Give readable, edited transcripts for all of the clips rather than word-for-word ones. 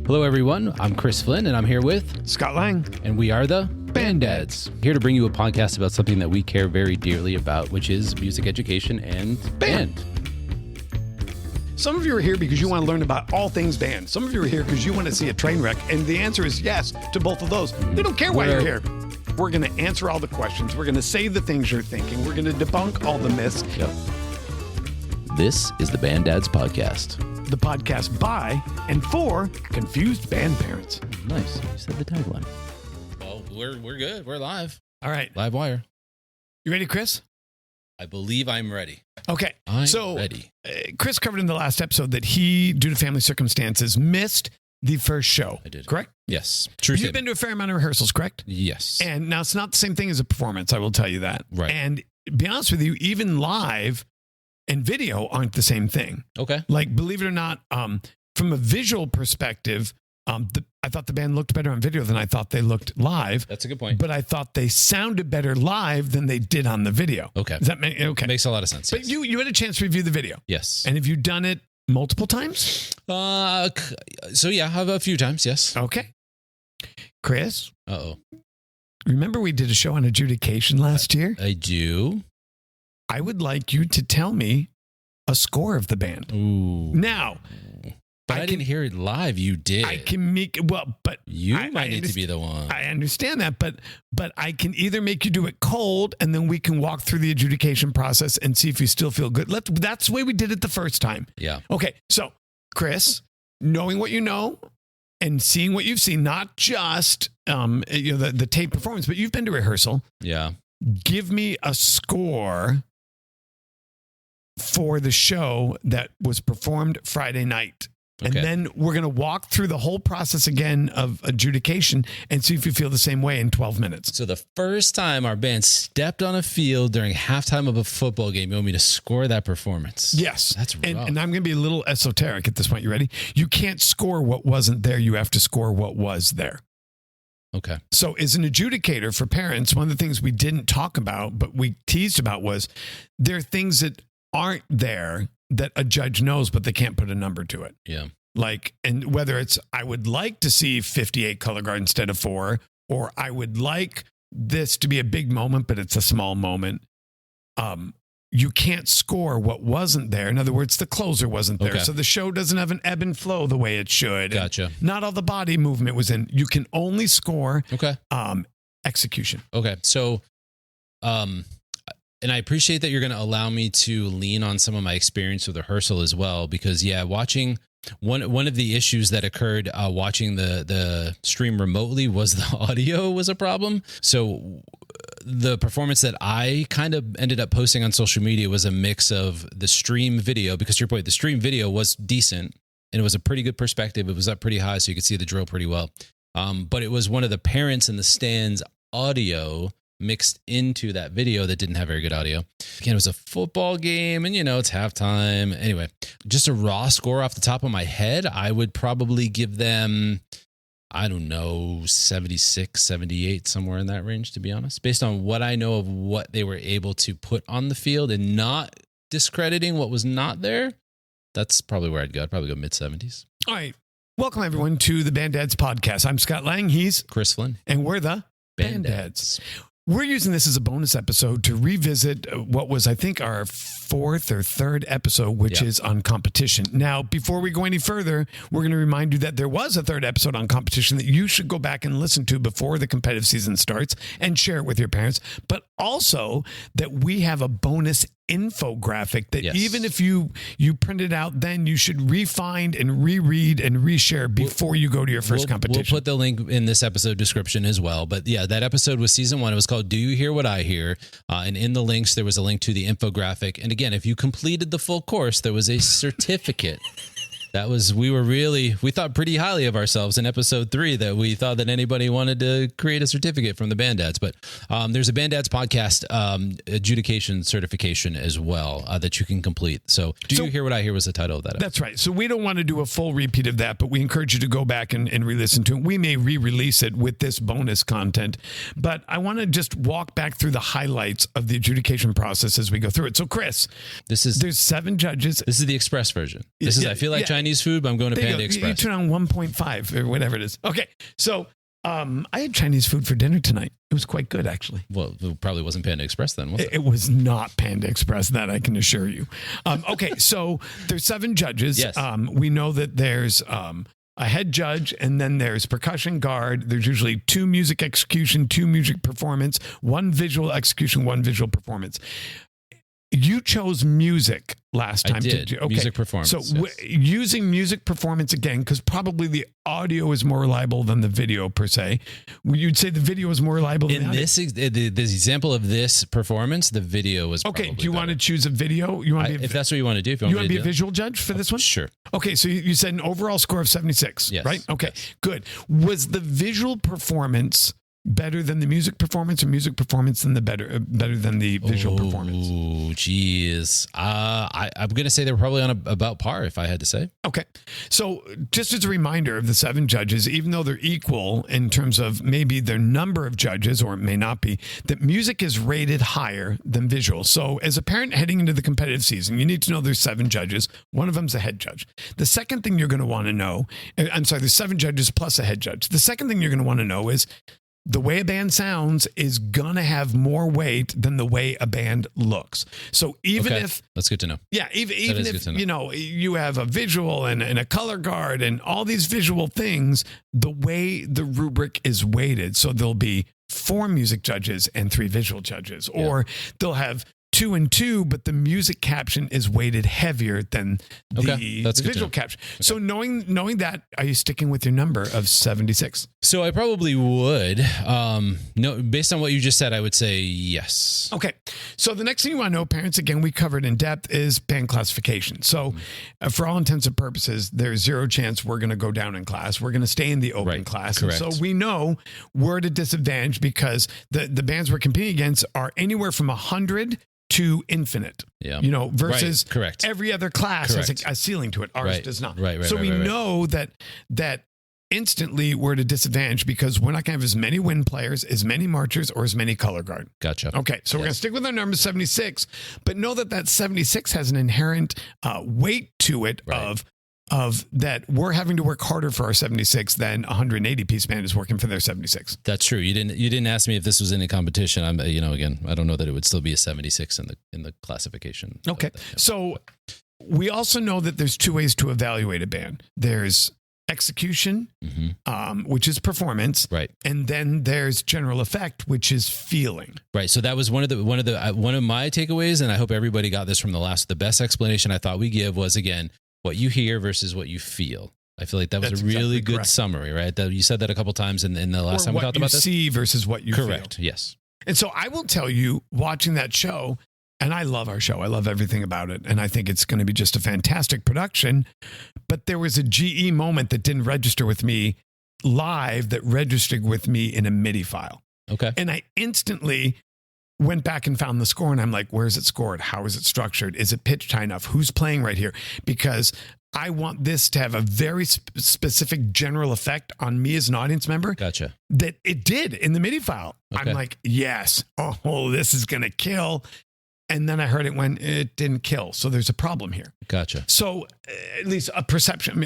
Hello, everyone. I'm Chris Flynn, and I'm here with Scott Lang. And we are the Band Dads. Here to bring you a podcast about something that we care very dearly about, which is music education and band. Some of you are here because you want to learn about all things band. Some of you are here because you want to see a train wreck, and the answer is yes to both of those. We don't care why you're here. We're going to answer all the questions. We're going to say the things you're thinking. We're going to debunk all the myths. Yep. This is the Band Dads Podcast. The podcast by and for confused band parents. Nice. You said the tagline. Well, we're good. We're live. All right. Live wire. You ready, Chris? I believe I'm ready. Okay. I'm ready. Chris covered in the last episode that he, due to family circumstances, missed the first show. I did. Correct? Yes. True. You've been to a fair amount of rehearsals, correct? Yes. And now it's not the same thing as a performance, I will tell you that. Right. And to be honest with you, even live and video aren't the same thing. Okay. Like, believe it or not, from a visual perspective, I thought the band looked better on video than I thought they looked live. That's a good point. But I thought they sounded better live than they did on the video. Okay. Does that make okay? Makes a lot of sense. But yes. you had a chance to review the video. Yes. And have you done it multiple times? So yeah, I have a few times. Yes. Okay. Chris? Uh-oh. Remember we did a show on adjudication last year? I do. I would like you to tell me a score of the band. Ooh. Now, but I didn't hear it live. You did. I can make but you might need to be the one. I understand that, but I can either make you do it cold, and then we can walk through the adjudication process and see if you still feel good. That's the way we did it the first time. Yeah. Okay. So, Chris, knowing what you know and seeing what you've seen, not just the tape performance, but you've been to rehearsal. Yeah. Give me a score for the show that was performed Friday night. And then we're going to walk through the whole process again of adjudication and see if you feel the same way in 12 minutes. So the first time our band stepped on a field during halftime of a football game, you want me to score that performance? Yes. That's rough. And I'm going to be a little esoteric at this point. You ready? You can't score what wasn't there. You have to score what was there. Okay. So as an adjudicator for parents, one of the things we didn't talk about, but we teased about was there are things that aren't there that a judge knows, but they can't put a number to it. Yeah. Like, and whether it's, I would like to see 58 color guard instead of 4, or I would like this to be a big moment, but it's a small moment. You can't score what wasn't there. In other words, the closer wasn't there. Okay. So the show doesn't have an ebb and flow the way it should. Gotcha. Not all the body movement was in. You can only score execution. Okay. So, and I appreciate that you're going to allow me to lean on some of my experience with rehearsal as well, because watching one of the issues that occurred watching the stream remotely was the audio was a problem. So the performance that I kind of ended up posting on social media was a mix of the stream video, because to your point, the stream video was decent and it was a pretty good perspective. It was up pretty high, so you could see the drill pretty well. But it was one of the parents in the stands audio mixed into that video that didn't have very good audio. Again, it was a football game and, it's halftime. Anyway, just a raw score off the top of my head, I would probably give them, 76, 78, somewhere in that range, to be honest, based on what I know of what they were able to put on the field and not discrediting what was not there. That's probably where I'd go. I'd probably go mid-70s. All right. Welcome, everyone, to the Band Dads Podcast. I'm Scott Lang. He's Chris Flynn. And we're the Band Dads. We're using this as a bonus episode to revisit what was, I think, our 4th or 3rd episode, which is on competition. Now, before we go any further, we're going to remind you that there was a 3rd episode on competition that you should go back and listen to before the competitive season starts and share it with your parents, but also that we have a bonus infographic that even if you print it out, then you should re-find and reread and reshare before you go to your first competition. We'll put the link in this episode description as well. But that episode was season 1. It was called Do You Hear What I Hear? And in the links, there was a link to the infographic. And again, if you completed the full course, there was a certificate. We thought pretty highly of ourselves in episode 3 that we thought that anybody wanted to create a certificate from the Band Dads. But there's a Band Dads podcast adjudication certification as well that you can complete. So You Hear What I Hear was the title of that episode. That's right. So we don't want to do a full repeat of that, but we encourage you to go back and re-listen to it. We may re-release it with this bonus content, but I want to just walk back through the highlights of the adjudication process as we go through it. So Chris, there's 7 judges. This is the express version. I feel like trying Chinese food, but I'm going to Panda Express. You turn on 1.5 or whatever it is. Okay. So I had Chinese food for dinner tonight. It was quite good, actually. Well, it probably wasn't Panda Express then, was it? It was not Panda Express, that I can assure you. Okay, so there's 7 judges. Yes. We know that there's a head judge, and then there's percussion guard. There's usually 2 music execution, 2 music performance, 1 visual execution, 1 visual performance. You chose music last time. I did you? Okay. Music performance. So using music performance again, because probably the audio is more reliable than the video per se. You'd say the video is more reliable than the example of this performance, the video was okay. Do you better. want to choose a video? You want to if that's what you want to do? If you want to be a visual judge for this one? Sure. Okay, so you said an overall score of 76, yes. right? Okay, yes. Good. Was the visual performance better than the music performance, or music performance than the better than the visual performance? Oh, geez. I'm going to say they were probably on about par, if I had to say. Okay. So just as a reminder of the 7 judges, even though they're equal in terms of maybe their number of judges, or it may not be, that music is rated higher than visual. So as a parent heading into the competitive season, you need to know there's 7 judges. One of them's a head judge. The second thing you're going to want to know, there's 7 judges plus a head judge. The second thing you're going to want to know is the way a band sounds is going to have more weight than the way a band looks. So even if... That's good to know. Yeah, even if, you have a visual and a color guard and all these visual things, the way the rubric is weighted. So there'll be 4 music judges and 3 visual judges. Or they'll have 2 and 2, but the music caption is weighted heavier than the visual caption. Okay. So knowing that, are you sticking with your number of 76? So I probably would. No, based on what you just said, I would say yes. Okay. So the next thing you want to know, parents, again, we covered in depth, is band classification. So for all intents and purposes, there's 0 chance we're going to go down in class. We're going to stay in the open class. Correct. And so we know we're at a disadvantage because the bands we're competing against are anywhere from 100 to infinite, versus every other class has a ceiling to it. Ours does not. So we know that instantly we're at a disadvantage because we're not going to have as many wind players, as many marchers, or as many color guard. Gotcha. Okay, so we're going to stick with our number 76, but know that 76 has an inherent weight to it of that we're having to work harder for our 76 than 180 piece band is working for their 76. That's true. You didn't ask me if this was in a competition. I'm again, I don't know that it would still be a 76 in the classification. Okay. So we also know that there's 2 ways to evaluate a band. There's execution, which is performance, right, and then there's general effect, which is feeling. Right. So that was one of my takeaways, and I hope everybody got this from the best explanation I thought we give was, again, what you hear versus what you feel. I feel like that was a really good summary, right? You said that a couple times in the last time we talked about this. What you see versus what you feel. Correct. Yes. And so I will tell you, watching that show, and I love our show. I love everything about it. And I think it's going to be just a fantastic production. But there was a GE moment that didn't register with me live that registered with me in a MIDI file. Okay. And I instantly went back and found the score, and I'm like, where is it scored? How is it structured? Is it pitched high enough? Who's playing right here? Because I want this to have a very specific general effect on me as an audience member. Gotcha. That it did in the MIDI file. Okay. I'm like, yes. Oh, this is going to kill. And then I heard it didn't kill. So there's a problem here. Gotcha. So at least a perception.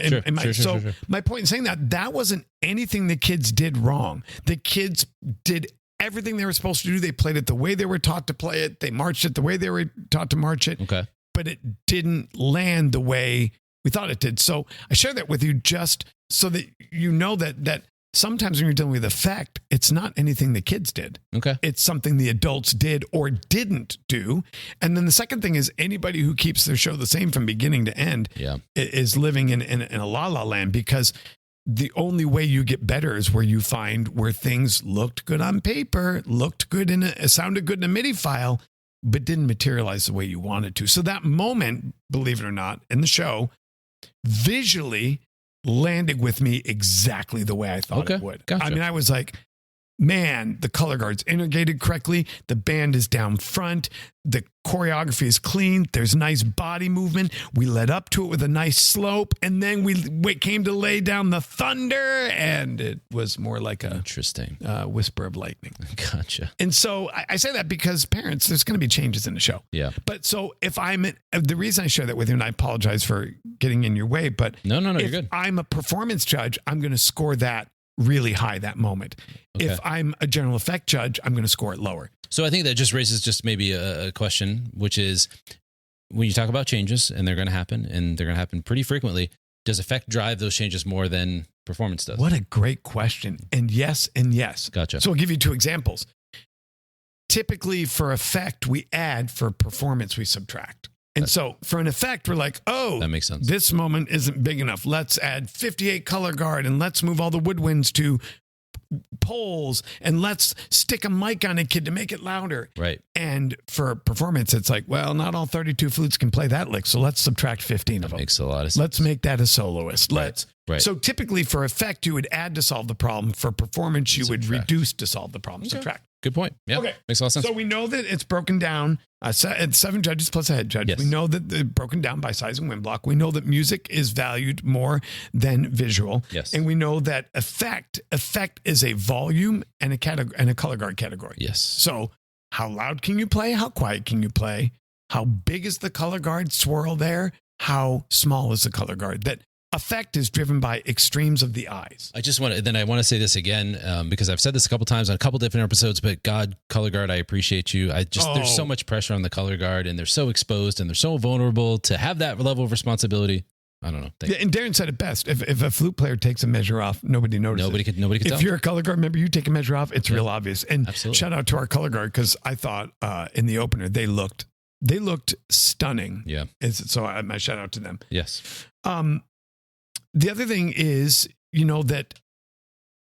Sure. My point in saying that wasn't anything the kids did wrong. The kids did everything they were supposed to do. They played it the way they were taught to play it. They marched it the way they were taught to march it. Okay. But it didn't land the way we thought it did. So I share that with you just so that you know that sometimes when you're dealing with effect, it's not anything the kids did. Okay. It's something the adults did or didn't do. And then the second thing is anybody who keeps their show the same from beginning to end is living in a la-la land, because the only way you get better is where you find where things looked good on paper, looked good sounded good in a MIDI file, but didn't materialize the way you wanted to. So that moment, believe it or not, in the show, visually landed with me exactly the way I thought it would. Gotcha. I mean, I was like, man, the color guard's integrated correctly. The band is down front. The choreography is clean. There's nice body movement. We led up to it with a nice slope. And then we came to lay down the thunder. And it was more like a interesting whisper of lightning. Gotcha. And so I say that because parents, there's going to be changes in the show. Yeah. But so if the reason I share that with you, and I apologize for getting in your way, but no, you're good. I'm a performance judge, I'm going to score that really high that moment. Okay. If I'm a general effect judge, I'm going to score it lower. So I think that just raises just maybe a question, which is when you talk about changes and they're going to happen pretty frequently, does effect drive those changes more than performance does? What a great question. And yes. Gotcha. So I'll give you 2 examples. Typically for effect, we add; for performance, we subtract. And so for an effect, we're like, oh, that makes sense. This moment isn't big enough. Let's add 58 color guard and let's move all the woodwinds to poles and let's stick a mic on a kid to make it louder. Right. And for performance, it's like, well, not all 32 flutes can play that lick. So let's subtract 15 of them. Makes a lot of sense. Let's make that a soloist. Right. So typically for effect, you would add to solve the problem. For performance, you would reduce to solve the problem. Okay. Subtract. Good point. Yeah. Okay. Makes a lot of sense. So we know that it's broken down. 7 judges plus a head judge. Yes. We know that they're broken down by size and wind block. We know that music is valued more than visual. Yes. And we know that effect is a volume and a color guard category. Yes. So how loud can you play? How quiet can you play? How big is the color guard swirl there? How small is the color guard? That effect is driven by extremes of the eyes. I want to say this again, because I've said this a couple times on a couple different episodes, but God, color guard, I appreciate you. There's so much pressure on the color guard and they're so exposed and they're so vulnerable to have that level of responsibility. I don't know. And Darren said it best. If a flute player takes a measure off, nobody notices. Nobody could tell. If you're a color guard member, you take a measure off, it's real obvious. And absolutely. Shout out to our color guard, because I thought in the opener, they looked stunning. Yeah. So my shout out to them. Yes. The other thing is, that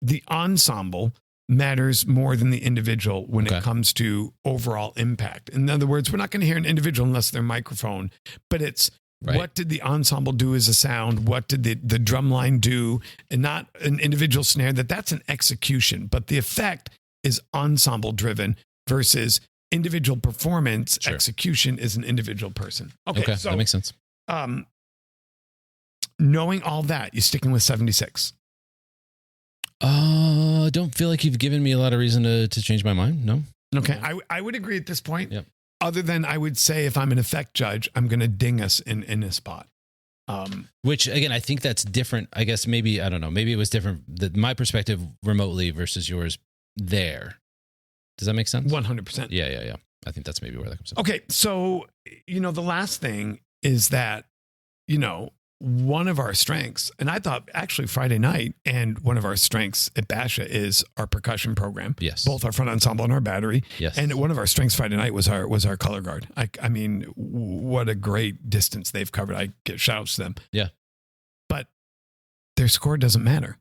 the ensemble matters more than the individual when it comes to overall impact. In other words, we're not going to hear an individual unless they're microphone, but it's what did the ensemble do as a sound? What did the drum line do? And not an individual snare. That's an execution, but the effect is ensemble driven versus individual performance. Sure. Execution is an individual person. Okay, so that makes sense. Knowing all that, you sticking with 76? Don't feel like you've given me a lot of reason to change my mind. No. Okay. I would agree at this point. Yep. Other than I would say if I'm an effect judge, I'm going to ding us in a spot. Which again, I think that's different. I guess maybe, I don't know, maybe it was different. My perspective remotely versus yours there. Does that make sense? 100%. Yeah. I think that's maybe where that comes from. Okay. So, the last thing is that, one of our strengths, and I thought actually Friday night, and one of our strengths at Basha is our percussion program. Yes. Both our front ensemble and our battery. Yes. And one of our strengths Friday night was our color guard. I mean, what a great distance they've covered. I give shouts to them. Yeah. But their score doesn't matter.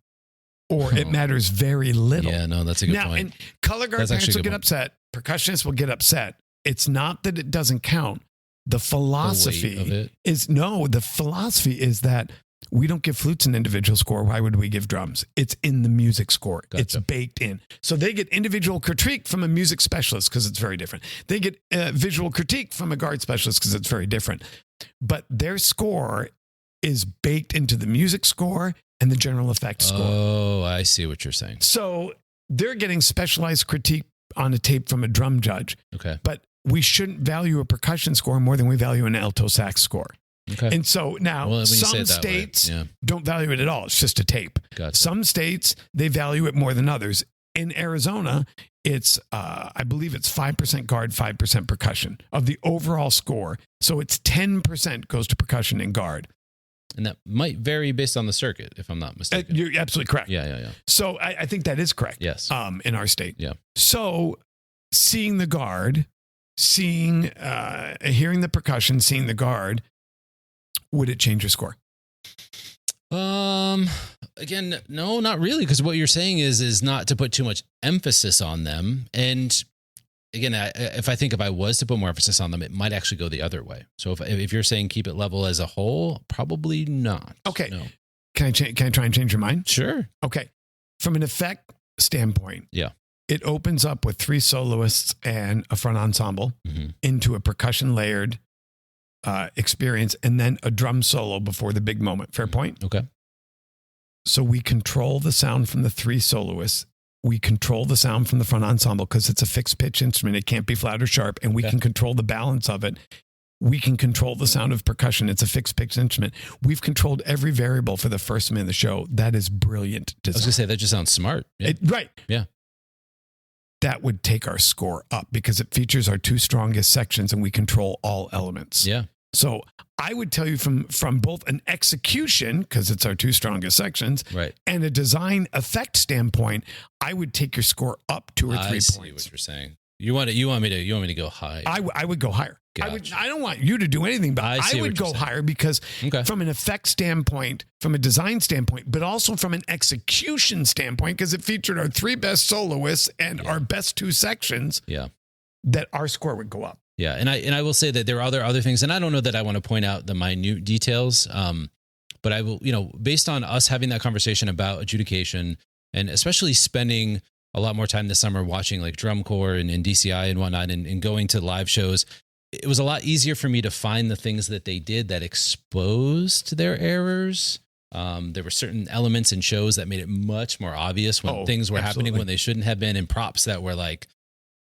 Or it matters very little. Yeah, no, that's a good point. And color guard parents will get upset. Percussionists will get upset. It's not that it doesn't count. The philosophy is that we don't give flutes an individual score. Why would we give drums? It's in the music score. Gotcha. It's baked in. So they get individual critique from a music specialist because it's very different. They get visual critique from a guard specialist because it's very different. But their score is baked into the music score and the general effects score. Oh, I see what you're saying. So they're getting specialized critique on a tape from a drum judge. Okay. But we shouldn't value a percussion score more than we value an alto sax score. Okay. And so now some states don't value it at all. It's just a tape. Gotcha. Some states, they value it more than others. In Arizona, it's, I believe it's 5% guard, 5% percussion of the overall score. So it's 10% goes to percussion and guard. And that might vary based on the circuit, if I'm not mistaken. You're absolutely correct. Yeah. So I think that is correct. Yes. In our state. Yeah. So seeing the guard, hearing the percussion, seeing the guard, would it change your score? Again, no, not really. Because what you're saying is not to put too much emphasis on them. And again, if I was to put more emphasis on them, it might actually go the other way. So if you're saying keep it level as a whole, probably not. Okay. No. Can I try and change your mind? Sure. Okay. From an effect standpoint. Yeah. it opens up with 3 soloists and a front ensemble into a percussion layered experience, and then a drum solo before the big moment. Fair point? Okay. So we control the sound from the 3 soloists. We control the sound from the front ensemble because it's a fixed pitch instrument. It can't be flat or sharp, and we can control the balance of it. We can control the sound of percussion. It's a fixed pitch instrument. We've controlled every variable for the first minute of the show. That is brilliant design. I was going to say, that just sounds smart. Yeah. Right. Yeah. That would take our score up because it features our 2 strongest sections and we control all elements. Yeah. So I would tell you from both an execution, because it's our 2 strongest sections, right, and a design effect standpoint, I would take your score up 2 or 3 points. I see what you're saying. You want me to go high. I would go higher. Gotcha. I don't want you to do anything, but I would go higher because from an effect standpoint, from a design standpoint, but also from an execution standpoint, because it featured our 3 best soloists and our best 2 sections. Yeah, that our score would go up. Yeah, and I will say that there are other things, and I don't know that I want to point out the minute details, but I will, based on us having that conversation about adjudication, and especially spending a lot more time this summer watching like drum corps and DCI and whatnot, and going to live shows, it was a lot easier for me to find the things that they did that exposed their errors. There were certain elements in shows that made it much more obvious when things were happening when they shouldn't have been, and props that were like,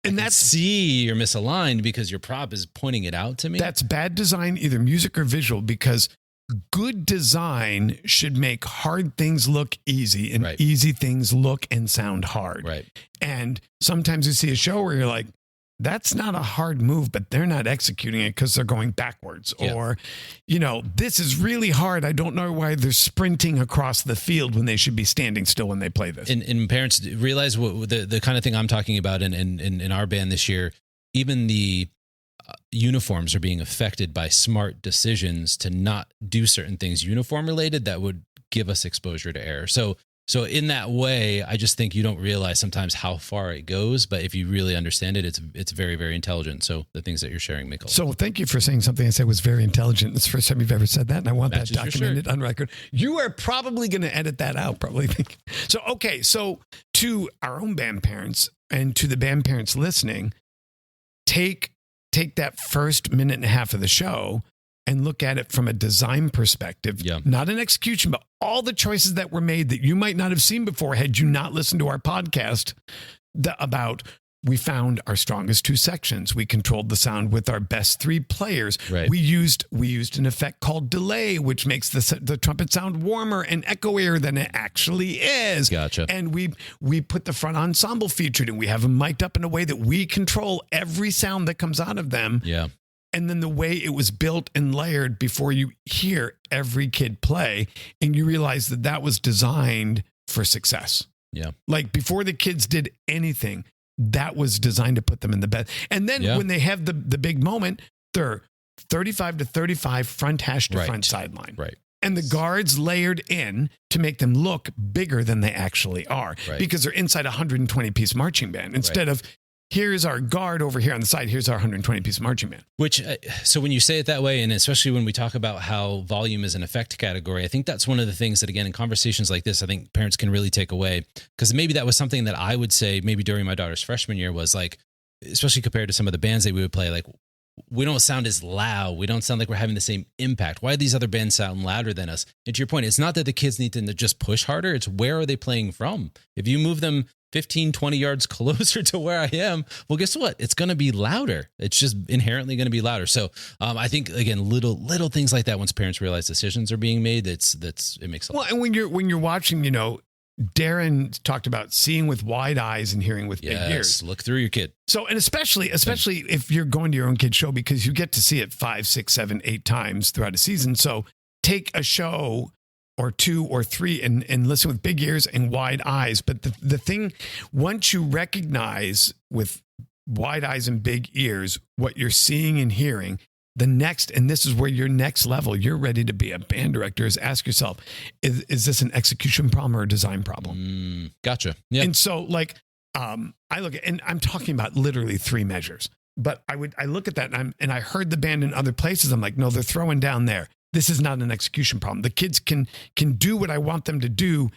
and that's see you're misaligned because your prop is pointing it out to me. That's bad design, either music or visual, because good design should make hard things look easy and easy things look and sound hard. Right. And sometimes you see a show where you're like, that's not a hard move, but they're not executing it because they're going backwards. Yeah. Or, this is really hard. I don't know why they're sprinting across the field when they should be standing still when they play this. And parents realize what the kind of thing I'm talking about in our band this year. Even the uniforms are being affected by smart decisions to not do certain things uniform related that would give us exposure to error. So in that way, I just think you don't realize sometimes how far it goes, but if you really understand it, it's very, very intelligent. So the things that you're sharing make a lot. So thank you for saying something I said was very intelligent. It's the first time you've ever said that, and I want that documented on record. You are probably going to edit that out, probably. So, okay, so to our own band parents and to the band parents listening, take that first minute and a half of the show and look at it from a design perspective, not an execution, but all the choices that were made that you might not have seen before had you not listened to our podcast about we found our strongest 2 sections. We controlled the sound with our best 3 players. Right. We used an effect called delay, which makes the trumpet sound warmer and echoier than it actually is. Gotcha. And we put the front ensemble featured, and we have them mic'd up in a way that we control every sound that comes out of them. Yeah. And then the way it was built and layered before you hear every kid play, and you realize that was designed for success. Yeah. Like before the kids did anything, that was designed to put them in the best. And then when they have the big moment, they're 35 to 35 front hash to front sideline. Right. And the guards layered in to make them look bigger than they actually are because they're inside a 120 piece marching band instead of here's our guard over here on the side. Here's our 120 piece marching band. Which, so when you say it that way, and especially when we talk about how volume is an effect category, I think that's one of the things that, again, in conversations like this, I think parents can really take away, because maybe that was something that I would say maybe during my daughter's freshman year was like, especially compared to some of the bands that we would play, like, we don't sound as loud. We don't sound like we're having the same impact. Why do these other bands sound louder than us? And to your point, it's not that the kids need to just push harder. It's where are they playing from? If you move them 15, 20 yards closer to where I am, well, guess what? It's going to be louder. It's just inherently going to be louder. So I think, again, little things like that, once parents realize decisions are being made, it makes a lot. Well, and when you're watching, Darren talked about seeing with wide eyes and hearing with big ears. Look through your kid. So, and especially if you're going to your own kid's show, because you get to see it 5, 6, 7, 8 times throughout a season. So take a show or 2 or 3 and listen with big ears and wide eyes. But the thing, once you recognize with wide eyes and big ears what you're seeing and hearing, the next, and this is where your next level, you're ready to be a band director, is ask yourself, is this an execution problem or a design problem? Gotcha. Yeah. And so I look at, and I'm talking about literally 3 measures, but I look at that and I heard the band in other places. I'm like, no, they're throwing down there. This is not an execution problem. The kids can do what I want them to do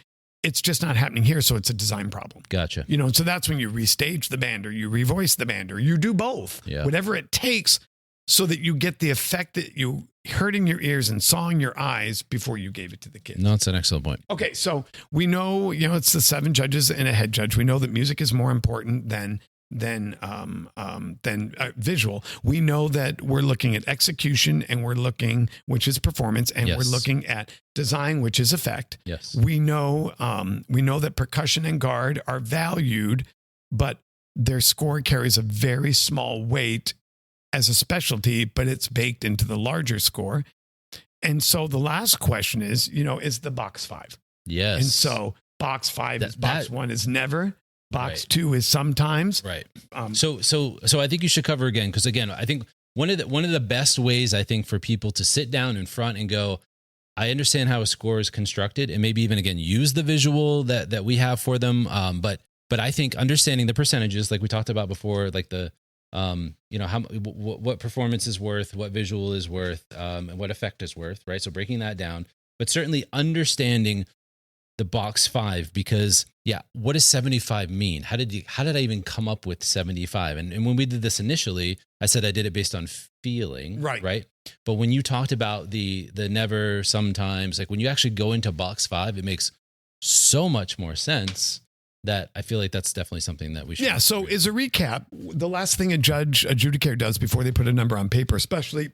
It's just not happening here, so it's a design problem. Gotcha. So that's when you restage the band or you revoice the band or you do both. Yeah. Whatever it takes so that you get the effect that you heard in your ears and saw in your eyes before you gave it to the kids. No, it's an excellent point. Okay, so we know, it's the 7 judges and a head judge. We know that music is more important than visual. We know that we're looking at execution and we're looking, which is performance, and we're looking at design, which is effect. Yes. We know that percussion and guard are valued, but their score carries a very small weight as a specialty, but it's baked into the larger score. And so the last question is the box 5. Yes. And so box 5 is box 1 is never. Box 2 is sometimes. Right. So I think you should cover again, because again, I think one of the best ways, I think, for people to sit down in front and go, I understand how a score is constructed, and maybe even again use the visual that we have for them. But I think understanding the percentages, like we talked about before, like the what performance is worth, what visual is worth, and what effect is worth, right? So breaking that down, but certainly understanding the box 5, because what does 75 mean? How did I even come up with 75? And when we did this initially, I said I did it based on feeling, right? But when you talked about the never, sometimes, like when you actually go into box 5, it makes so much more sense that I feel like that's definitely something that we should. Yeah. So as a recap, the last thing a adjudicator does before they put a number on paper, especially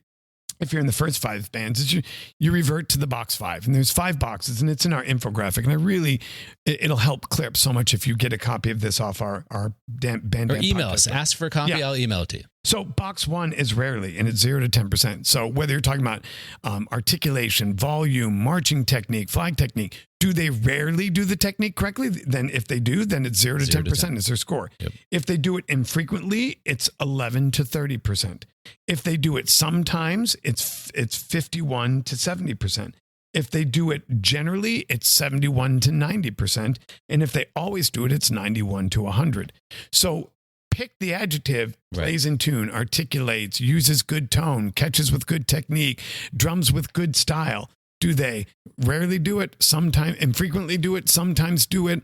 if you're in the first 5 bands, is you revert to the box 5, and there's 5 boxes, and it's in our infographic. And it'll help clear up so much if you get a copy of this off our band. Or email us, ask for a copy. I'll email it to you. So box 1 is rarely, and it's 0 to 10%. So whether you're talking about articulation, volume, marching technique, flag technique, do they rarely do the technique correctly? Then if they do, then it's 0 to 10% is their score. Yep. If they do it infrequently, it's 11 to 30%. If they do it sometimes, it's 51 to 70%. If they do it generally, it's 71 to 90%. And if they always do it, it's 91 to 100. So pick the adjective, plays in tune, articulates, uses good tone, catches with good technique, drums with good style. Do they rarely do it, sometimes, infrequently do it, sometimes do it,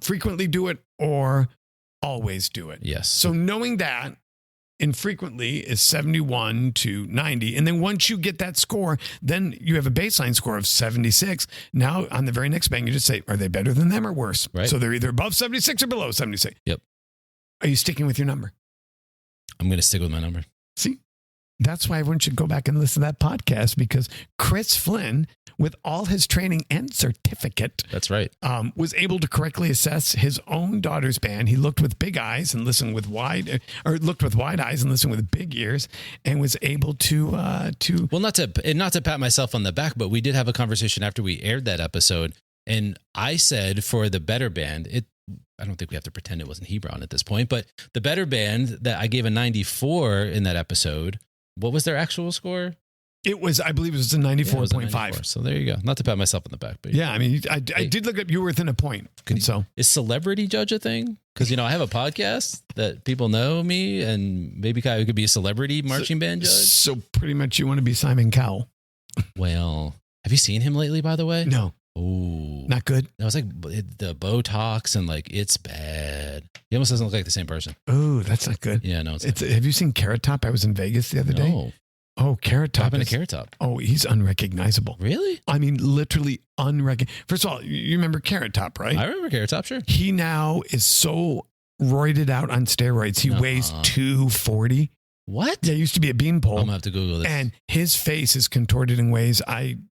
frequently do it, or always do it? Yes. So knowing that, infrequently is 71 to 90. And then once you get that score, then you have a baseline score of 76. Now on the very next band, you just say, are they better than them or worse? Right. So they're either above 76 or below 76. Yep. Are you sticking with your number? I'm going to stick with my number. See, that's why everyone should go back and listen to that podcast, because Chris Flynn, with all his training and certificate, that's right, was able to correctly assess his own daughter's band. He looked with big eyes and listened with wide eyes and listened with big ears, and was able to. Well, not to pat myself on the back, but we did have a conversation after we aired that episode, and I said for the better band, I don't think we have to pretend it wasn't Hebron at this point, but the better band that I gave a 94 in that episode. What was their actual score? I believe it was a 94.5. So there you go. Not to pat myself on the back, but yeah, I mean, I did look up, you were within a point. Is celebrity judge a thing? Because, I have a podcast that people know me, and maybe I could be a celebrity marching band judge. So pretty much you want to be Simon Cowell. Well, have you seen him lately, by the way? No. Oh, not good. That was like the Botox, and like, it's bad. He almost doesn't look like the same person. Oh, that's not good. Yeah, no. Have you seen Carrot Top? I was in Vegas the other day. Oh, Carrot Top. What happened to Carrot Top? Oh, he's unrecognizable. Really? I mean, literally unrecognizable. First of all, you remember Carrot Top, right? I remember Carrot Top, sure. He now is so roided out on steroids. He weighs 240. What? Yeah, he used to be a beanpole. I'm going to have to Google this. And his face is contorted in ways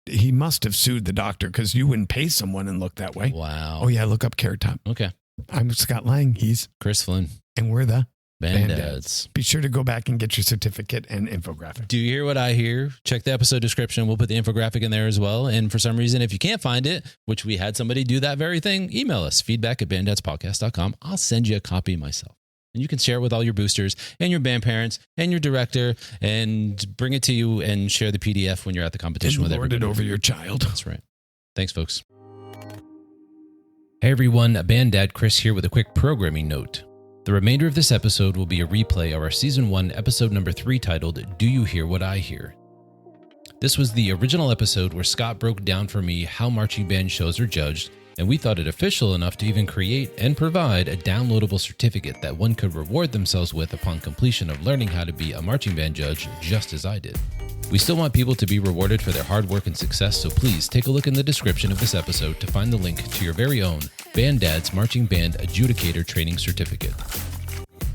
he must have sued the doctor, because you wouldn't pay someone and look that way. Wow. Oh, yeah, look up Carrot Top. Okay. I'm Scott Lang. He's Chris Flynn. And we're the Band Dads. Be sure to go back and get your certificate and infographic. Do you hear what I hear? Check the episode description. We'll put the infographic in there as well. And for some reason, if you can't find it, which we had somebody do that very thing, email us, feedback@banddadspodcast.com. I'll send you a copy myself. And you can share it with all your boosters and your band parents and your director, and bring it to you and share the PDF when you're at the competition with everybody. Lord it over your child. That's right. Thanks, folks. Hey, everyone. Band Dad Chris here with a quick programming note. The remainder of this episode will be a replay of our Season 1, Episode number 3, titled, Do You Hear What I Hear? This was the original episode where Scott broke down for me how marching band shows are judged, and we thought it official enough to even create and provide a downloadable certificate that one could reward themselves with upon completion of learning how to be a marching band judge, just as I did. We still want people to be rewarded for their hard work and success, so please take a look in the description of this episode to find the link to your very own Band Dad's Marching Band Adjudicator Training Certificate.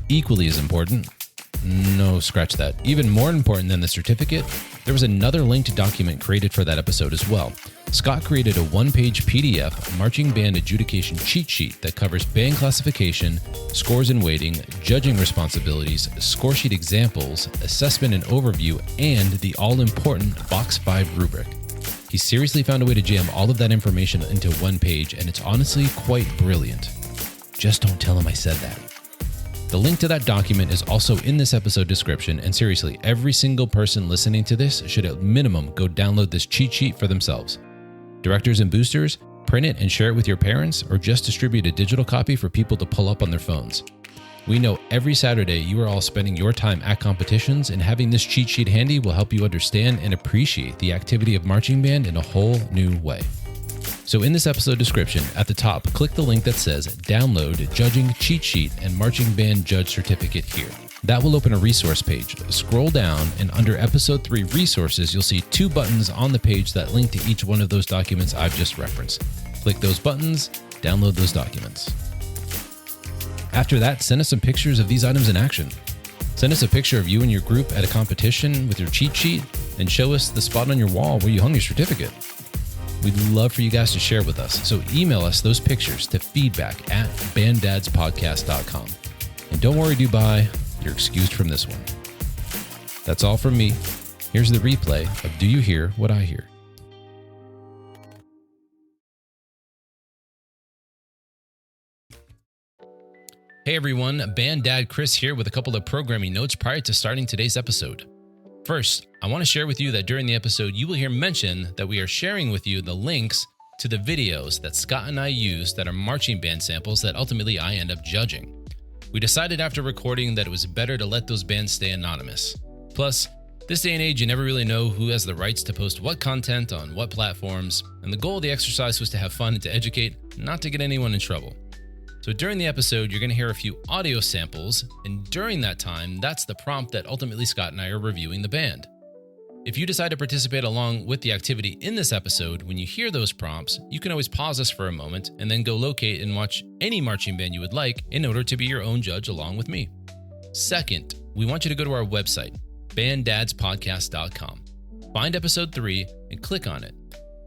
Equally as important, no, scratch that. Even more important than the certificate, there was another linked document created for that episode as well. Scott created a one-page PDF marching band adjudication cheat sheet that covers band classification, scores and weighting, judging responsibilities, score sheet examples, assessment and overview, and the all-important Box 5 rubric. He seriously found a way to jam all of that information into one page, and it's honestly quite brilliant. Just don't tell him I said that. The link to that document is also in this episode description, and seriously, every single person listening to this should at minimum go download this cheat sheet for themselves. Directors and boosters, print it and share it with your parents, or just distribute a digital copy for people to pull up on their phones. We know every Saturday you are all spending your time at competitions, and having this cheat sheet handy will help you understand and appreciate the activity of marching band in a whole new way. So in this episode description, at the top, click the link that says Download Judging Cheat Sheet and Marching Band Judge Certificate here. That will open a resource page. Scroll down, and under Episode 3 Resources, you'll see 2 buttons on the page that link to each one of those documents I've just referenced. Click those buttons, download those documents. After that, send us some pictures of these items in action. Send us a picture of you and your group at a competition with your cheat sheet, and show us the spot on your wall where you hung your certificate. We'd love for you guys to share with us, so email us those pictures to feedback@banddadspodcast.com. And don't worry, Dubai, you're excused from this one. That's all from me. Here's the replay of Do You Hear What I Hear? Hey everyone, Band Dad Chris here with a couple of programming notes prior to starting today's episode. First, I want to share with you that during the episode, you will hear mention that we are sharing with you the links to the videos that Scott and I used that are marching band samples that ultimately I end up judging. We decided after recording that it was better to let those bands stay anonymous. Plus, this day and age, you never really know who has the rights to post what content on what platforms, and the goal of the exercise was to have fun and to educate, not to get anyone in trouble. So during the episode, you're going to hear a few audio samples, and during that time, that's the prompt that ultimately Scott and I are reviewing the band. If you decide to participate along with the activity in this episode, when you hear those prompts, you can always pause us for a moment and then go locate and watch any marching band you would like in order to be your own judge along with me. Second, we want you to go to our website, banddadspodcast.com. Find episode 3 and click on it.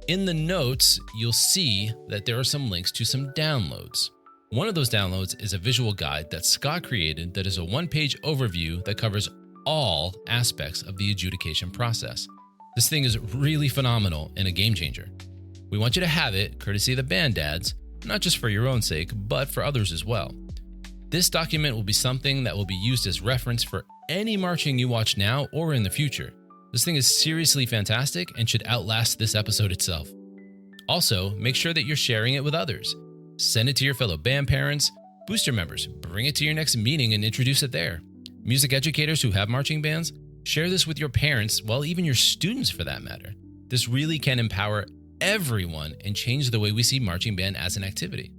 In the notes, you'll see that there are some links to some downloads. One of those downloads is a visual guide that Scott created that is a one-page overview that covers all aspects of the adjudication process. This thing is really phenomenal and a game changer. We want you to have it, courtesy of the Band Dads, not just for your own sake, but for others as well. This document will be something that will be used as reference for any marching you watch now or in the future. This thing is seriously fantastic and should outlast this episode itself. Also, make sure that you're sharing it with others. Send it to your fellow band parents, booster members, bring it to your next meeting and introduce it there. Music educators who have marching bands, share this with your parents, well, even your students for that matter. This really can empower everyone and change the way we see marching band as an activity.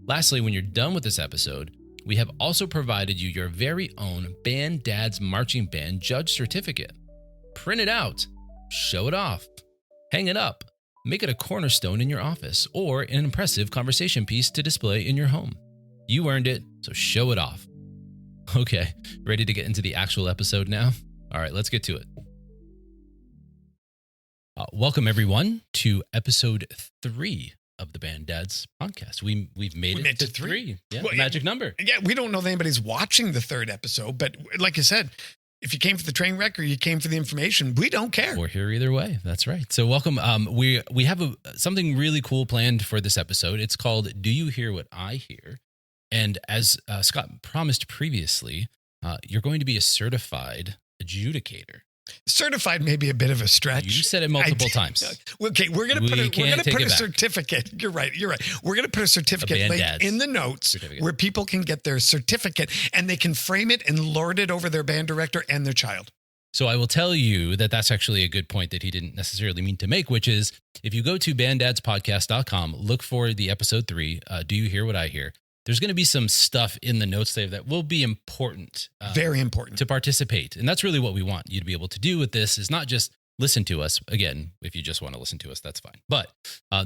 Lastly, when you're done with this episode, we have also provided you your very own Band Dad's Marching Band Judge Certificate. Print it out, show it off, hang it up. Make it a cornerstone in your office or an impressive conversation piece to display in your home. You earned it, so show it off. Okay, ready to get into the actual episode now? All right, let's get to it. Welcome everyone to episode 3 of the Band Dads podcast. We've made it to 3. Yeah, well, magic number. Yeah, we don't know that anybody's watching the 3rd episode, but like I said, if you came for the train wreck or you came for the information, we don't care. We're here either way. That's right. So welcome. We have something really cool planned for this episode. It's called Do You Hear What I Hear? And as Scott promised previously, you're going to be a certified adjudicator. Certified may be a bit of a stretch. You said it multiple times. Okay, we're going to put a certificate. You're right. We're going to put a certificate link in the notes where people can get their certificate and they can frame it and lord it over their band director and their child. So I will tell you that that's actually a good point that he didn't necessarily mean to make, which is if you go to banddadspodcast.com, look for the episode 3, Do You Hear What I Hear? There's going to be some stuff in the notes there that will be important. Very important. To participate. And that's really what we want you to be able to do with this is not just listen to us. Again, if you just want to listen to us, that's fine. But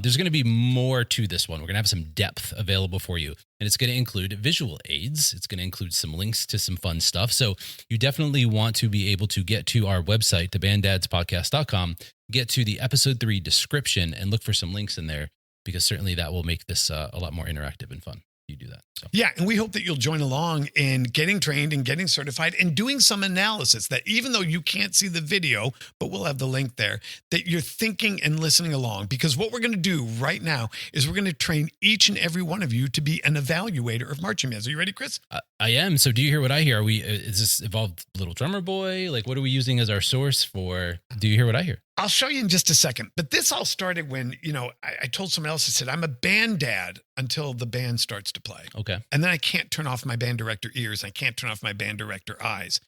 there's going to be more to this one. We're going to have some depth available for you. And it's going to include visual aids. It's going to include some links to some fun stuff. So you definitely want to be able to get to our website, thebanddadspodcast.com, get to the episode 3 description and look for some links in there, because certainly that will make this a lot more interactive and fun. You do that. So. Yeah. And we hope that you'll join along in getting trained and getting certified and doing some analysis that even though you can't see the video, but we'll have the link there, that you're thinking and listening along. Because what we're going to do right now is we're going to train each and every one of you to be an evaluator of marching bands. Are you ready, Chris? I am. So do you hear what I hear? Is this evolved Little Drummer Boy? Like, what are we using as our source for Do You Hear What I Hear? I'll show you in just a second. But this all started when, I told someone else, I said, I'm a band dad until the band starts to play. Okay. And then I can't turn off my band director ears. I can't turn off my band director eyes.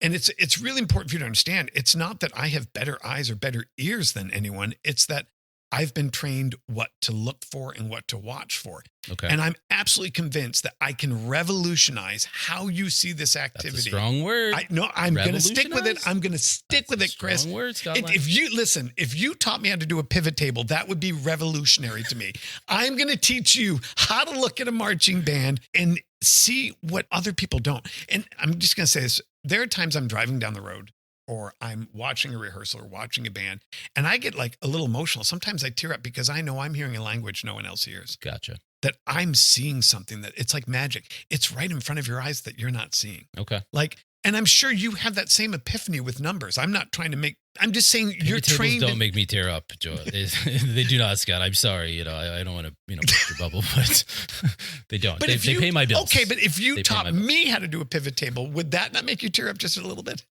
And it's really important for you to understand. It's not that I have better eyes or better ears than anyone. It's that I've been trained what to look for and what to watch for. Okay. And I'm absolutely convinced that I can revolutionize how you see this activity. That's a strong word. I'm going to stick with it. I'm going to stick with it, Chris. Strong word, if you taught me how to do a pivot table, that would be revolutionary to me. I'm going to teach you how to look at a marching band and see what other people don't. And I'm just going to say this. There are times I'm driving down the road or I'm watching a rehearsal or watching a band, and I get like a little emotional. Sometimes I tear up because I know I'm hearing a language no one else hears. Gotcha. That I'm seeing something that it's like magic. It's right in front of your eyes that you're not seeing. Okay. And I'm sure you have that same epiphany with numbers. I'm not trying to I'm just saying you're trained. Don't make me tear up, Joe. They do not, Scott. I'm sorry. I don't want to, burst your bubble, but they don't. But they pay my bills. Okay, but if you taught me how to do a pivot table, would that not make you tear up just a little bit?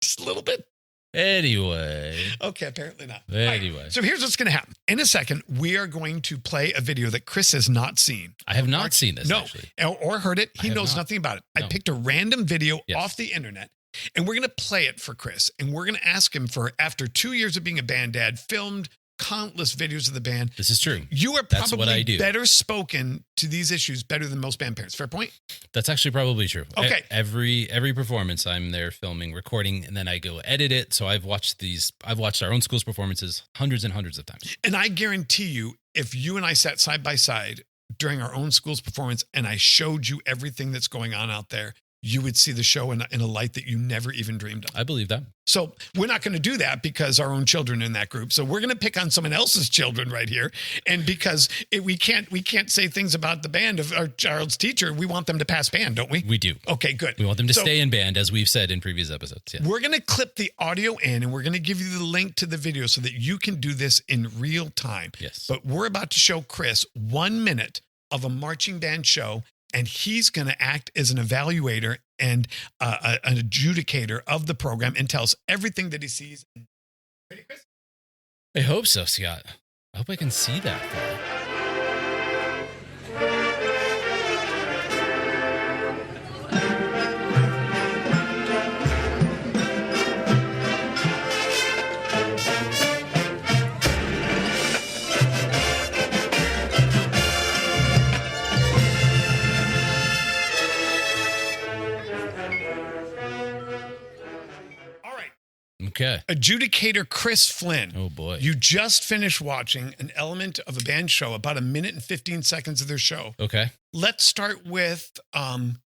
Just a little bit? Anyway. Okay, apparently not. Anyway. Right, so here's what's going to happen. In a second, we are going to play a video that Chris has not seen. I have not seen this, actually. Or heard it. He knows nothing about it. No. I picked a random video off the internet, and we're going to play it for Chris. And we're going to ask him for, after 2 years of being a band dad, filmed countless videos of the band. This is true. You are probably better spoken to these issues better than most band parents. Fair point? That's actually probably true. Okay. Every performance I'm there filming, recording, and then I go edit it. So I've watched our own school's performances hundreds and hundreds of times. And I guarantee you, if you and I sat side by side during our own school's performance and I showed you everything that's going on out there, you would see the show in a light that you never even dreamed of. I believe that. So we're not going to do that because our own children are in that group. So we're going to pick on someone else's children right here. And because we can't say things about the band of our child's teacher, we want them to pass band, don't we? We do. Okay, good. We want them to stay in band, as we've said in previous episodes. Yeah. We're going to clip the audio in, and we're going to give you the link to the video so that you can do this in real time. Yes. But we're about to show Chris 1 minute of a marching band show, and he's going to act as an evaluator and an adjudicator of the program and tell us everything that he sees. Ready, Chris? I hope so, Scott. I hope I can see that far. Okay. Adjudicator Chris Flynn. Oh, boy. You just finished watching an element of a band show, about 1 minute and 15 seconds of their show. Okay. Let's start with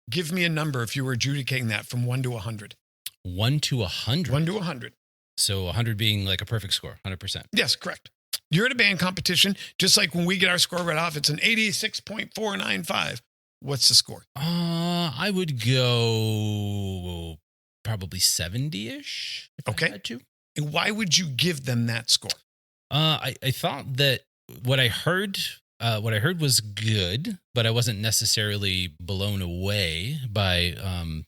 give me a number if you were adjudicating that from 1 to 100. 1 to 100? 1 to 100. So 100 being like a perfect score, 100%. Yes, correct. You're at a band competition, just like when we get our score read off, it's an 86.495. What's the score? I would go probably 70-ish. Okay. I had to. And why would you give them that score? I thought that what I heard was good, but I wasn't necessarily blown away by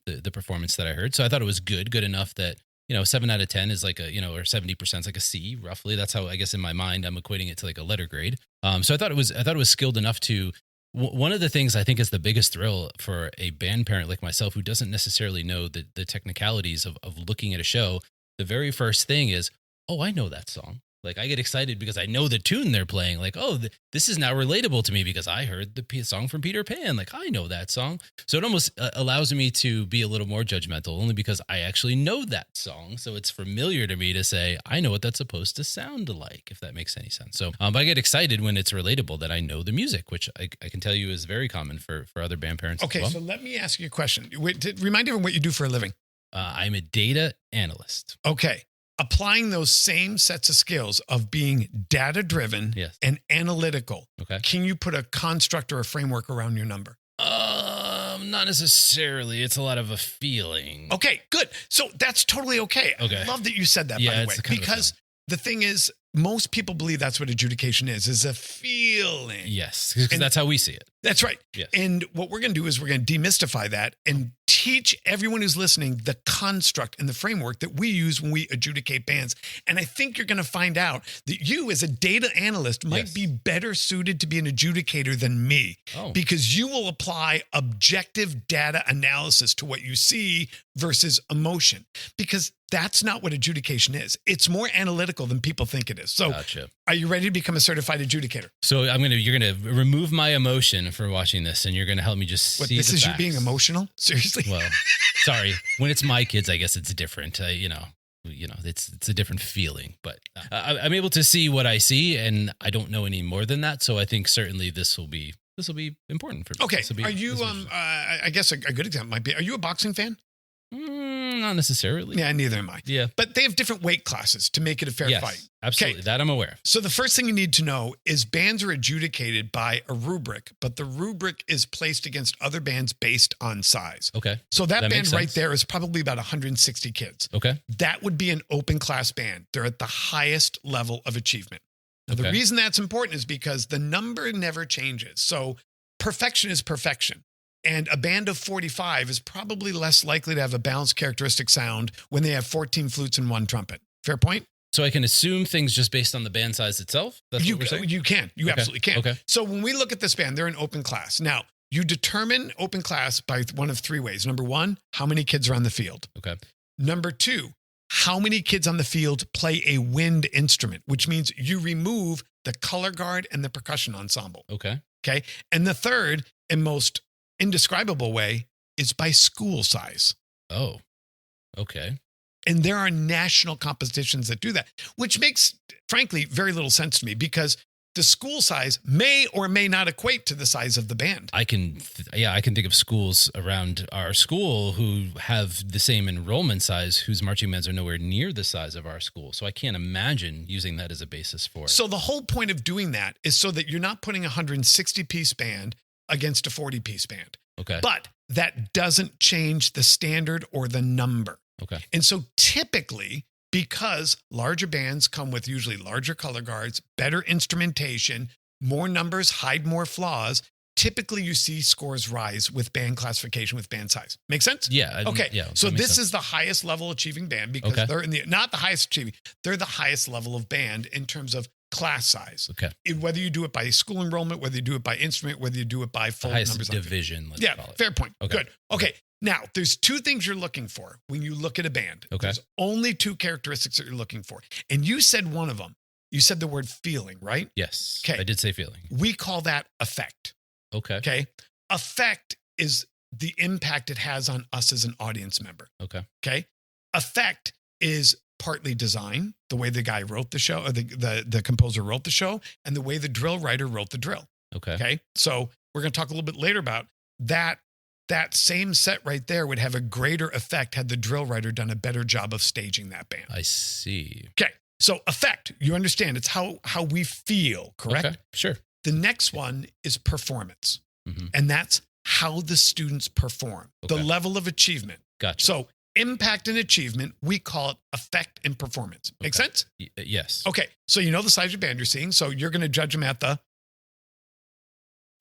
the performance that I heard. So I thought it was good enough that 7 out of 10 is like a or 70% is like a C roughly. That's how I guess in my mind I'm equating it to like a letter grade. So I thought it was skilled enough to. One of the things I think is the biggest thrill for a band parent like myself who doesn't necessarily know the technicalities of looking at a show the very first thing is, oh, I know that song. Like I get excited because I know the tune they're playing. Like, oh, this is now relatable to me because I heard the song from Peter Pan. Like I know that song. So it almost allows me to be a little more judgmental only because I actually know that song. So it's familiar to me to say, I know what that's supposed to sound like, if that makes any sense. So but I get excited when it's relatable that I know the music, which I can tell you is very common for other band parents. Okay, as well. so let me ask you a question. Remind everyone what you do for a living. I'm a data analyst. Okay. Applying those same sets of skills of being data-driven Yes. and analytical, Okay. can you put a construct or a framework around your number? Not necessarily. It's a lot of a feeling. Okay, good. So that's totally okay. Okay. I love that you said that, Yeah, by the it's way, kind of a because the thing is, most people believe that's what adjudication is a feeling. Yes, because that's how we see it. That's right. Yes. And what we're going to do is we're going to demystify that and teach everyone who's listening the construct and the framework that we use when we adjudicate bands. And I think you're going to find out that you as a data analyst might Yes. be better suited to be an adjudicator than me because you will apply objective data analysis to what you see versus emotion, because that's not what adjudication is. It's more analytical than people think it is. So Gotcha. Are you ready to become a certified adjudicator? So you're gonna remove my emotion for watching this, and you're gonna help me just see. This the is facts. you being emotional? Seriously? Well, sorry. When it's my kids, I guess it's different. It's a different feeling. But I'm able to see what I see, and I don't know any more than that. So I think certainly this will be important for me. Okay. Are you? I guess a good example might be: are you a boxing fan? Not necessarily. Yeah, neither am I. Yeah. But they have different weight classes to make it a fair Yes, fight. absolutely. Okay. That I'm aware of. So the first thing you need to know is bands are adjudicated by a rubric, but the rubric is placed against other bands based on size. Okay. So that band makes right sense. there is probably about 160 kids. Okay. That would be an open class band. They're at the highest level of achievement. Now, the Okay. reason that's important is because the number never changes. So perfection is perfection. And a band of 45 is probably less likely to have a balanced characteristic sound when they have 14 flutes and one trumpet. Fair point? So I can assume things just based on the band size itself? That's what we're saying? You can. You Okay. absolutely can. Okay. So when we look at this band, they're in open class. Now, you determine open class by one of three ways. Number one, how many kids are on the field? Okay. Number two, how many kids on the field play a wind instrument, which means you remove the color guard and the percussion ensemble. Okay. Okay. And the third and most indescribable way is by school size. Oh, okay. And there are national competitions that do that, which makes, frankly, very little sense to me because the school size may or may not equate to the size of the band. I can think of schools around our school who have the same enrollment size, whose marching bands are nowhere near the size of our school. So I can't imagine using that as a basis for it. So the whole point of doing that is so that you're not putting a 160-piece band against a 40-piece band. Okay. But that doesn't change the standard or the number. Okay. And so typically, because larger bands come with usually larger color guards, better instrumentation, more numbers hide more flaws, typically you see scores rise with band classification, with band size. Make sense? Yeah. Okay. Yeah, So that makes this sense. is the highest level achieving band because Okay. they're not the highest achieving, they're the highest level of band in terms of class size. Okay. Whether you do it by school enrollment, whether you do it by instrument, whether you do it by The full highest numbers. division, let's Yeah, call it. fair point. Okay. Good. Okay. Now, there's two things you're looking for when you look at a band. Okay. There's only two characteristics that you're looking for. And you said one of them. You said the word feeling, right? Yes. Okay. I did say feeling. We call that effect. Okay. Okay. Effect is the impact it has on us as an audience member. Okay. Okay. Effect is partly design, the way the guy wrote the show, or the composer wrote the show, and the way the drill writer wrote the drill. Okay. Okay. So we're going to talk a little bit later about that. That same set right there would have a greater effect had the drill writer done a better job of staging that band. I see. Okay. So effect, you understand, it's how we feel, correct? Okay. Sure. The next one is performance. Mm-hmm. And that's how the students perform, the Okay. level of achievement. Gotcha. So impact and achievement, we call it effect and performance. Make Okay. sense? Yes. Okay. So you know the size of band you're seeing. So you're going to judge them at the